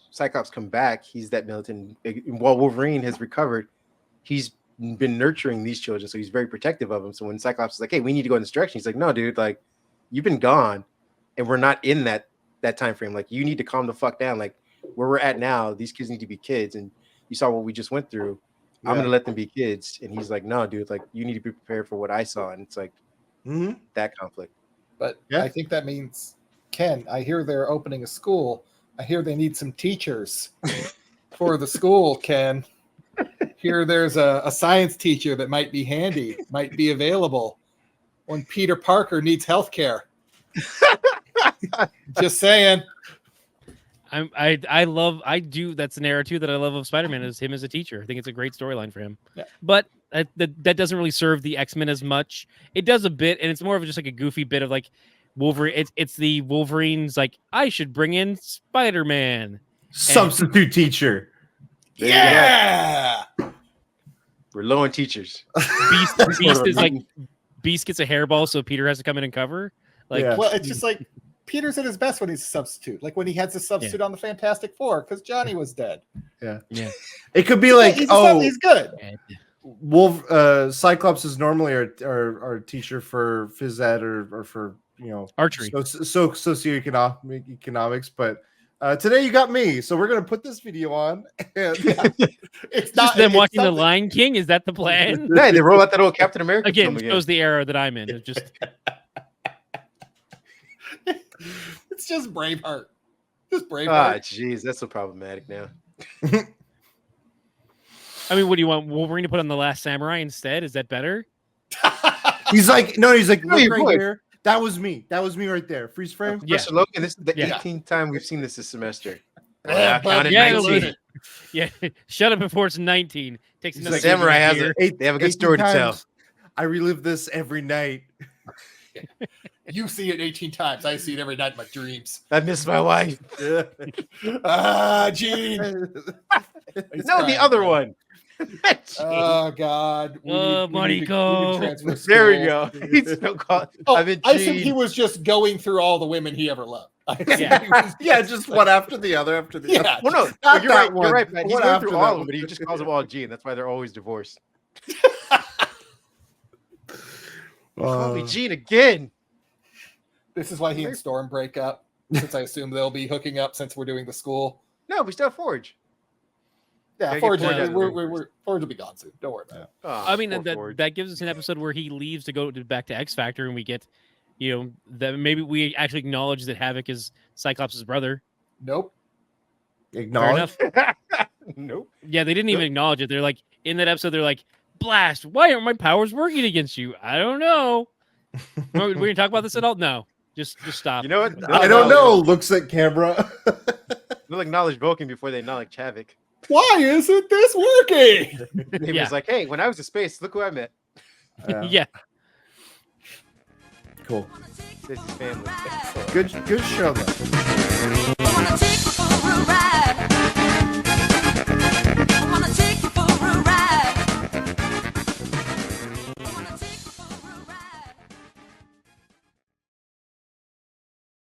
Cyclops come back, he's that militant. While Wolverine has recovered, he's been nurturing these children, so he's very protective of them. So when Cyclops is like, hey, we need to go in this direction, he's like, no, dude, like you've been gone and we're not in that time frame. Like, you need to calm the fuck down. Like, where we're at now, these kids need to be kids, and you saw what we just went through. Yeah. I'm gonna let them be kids. And he's like, no, dude, like you need to be prepared for what I saw. And it's like that conflict.
But I think that means, Ken, I hear they're opening a school. I hear they need some teachers for the school, Ken. Here there's a science teacher that might be handy, might be available when Peter Parker needs health care. Just saying.
That's an era too that I love of Spider-Man, is him as a teacher. I think it's a great storyline for him. Yeah. But that doesn't really serve the X-Men as much. It does a bit, and it's more of just like a goofy bit of like Wolverine. It's the Wolverine's like, I should bring in Spider-Man.
Substitute teacher.
Yeah.
We're low on teachers.
Beast gets a hairball, so Peter has to come in and cover. Like,
well, it's just like Peter's at his best when he's a substitute. Like when he had to substitute on the Fantastic Four because Johnny was dead.
Yeah. It could be like,
he's good.
Cyclops is normally our teacher for phys ed or for
archery,
so socioeconomics, but today you got me, so we're gonna put this video on. And
it's not them watching The Lion King. Is that the plan?
Yeah, they roll out that old Captain America.
Again, shows the era that I'm in. It's just,
it's just Braveheart. Just Braveheart.
Ah, jeez, that's so problematic now.
I mean, what do you want Wolverine to put on The Last Samurai instead? Is that better?
He's like, look right here. That was me. That was me right there. Freeze frame.
Professor Logan, this is the 18th time we've seen this semester.
Shut up before it's 19. Takes
the Samurai has they have a good story to tell.
I relive this every night.
You see it 18 times. I see it every night in my dreams.
I miss my wife.
Gene.
No, the other one.
Oh God!
Mariko.
There we go. He's still called.
I think he was just going through all the women he ever loved.
Just one after the other after the other.
Well, no, you're right. You're right, man. He's going through all of them, but he just calls them all Gene. That's why they're always divorced. Call me Gene again.
This is why he and Storm break up, since I assume they'll be hooking up since we're doing the school.
No, we still have Forge.
Yeah, Forge will be gone soon. Don't worry about it.
I mean, that gives us an episode where he leaves to go back to X Factor, and we get, that maybe we actually acknowledge that Havoc is Cyclops' brother.
Nope.
Acknowledge?
Nope.
Yeah, they didn't even acknowledge it. They're like, in that episode, they're like, Blast! Why aren't my powers working against you? I don't know. We're gonna talk about this at all? No. Just stop.
You know what?
I don't know. Looks at camera.
They'll acknowledge Vulcan before they acknowledge Chavik.
Why isn't this working?
He was like, "Hey, when I was in space, look who I met."
Yeah.
Cool.
This is family.
Good show though.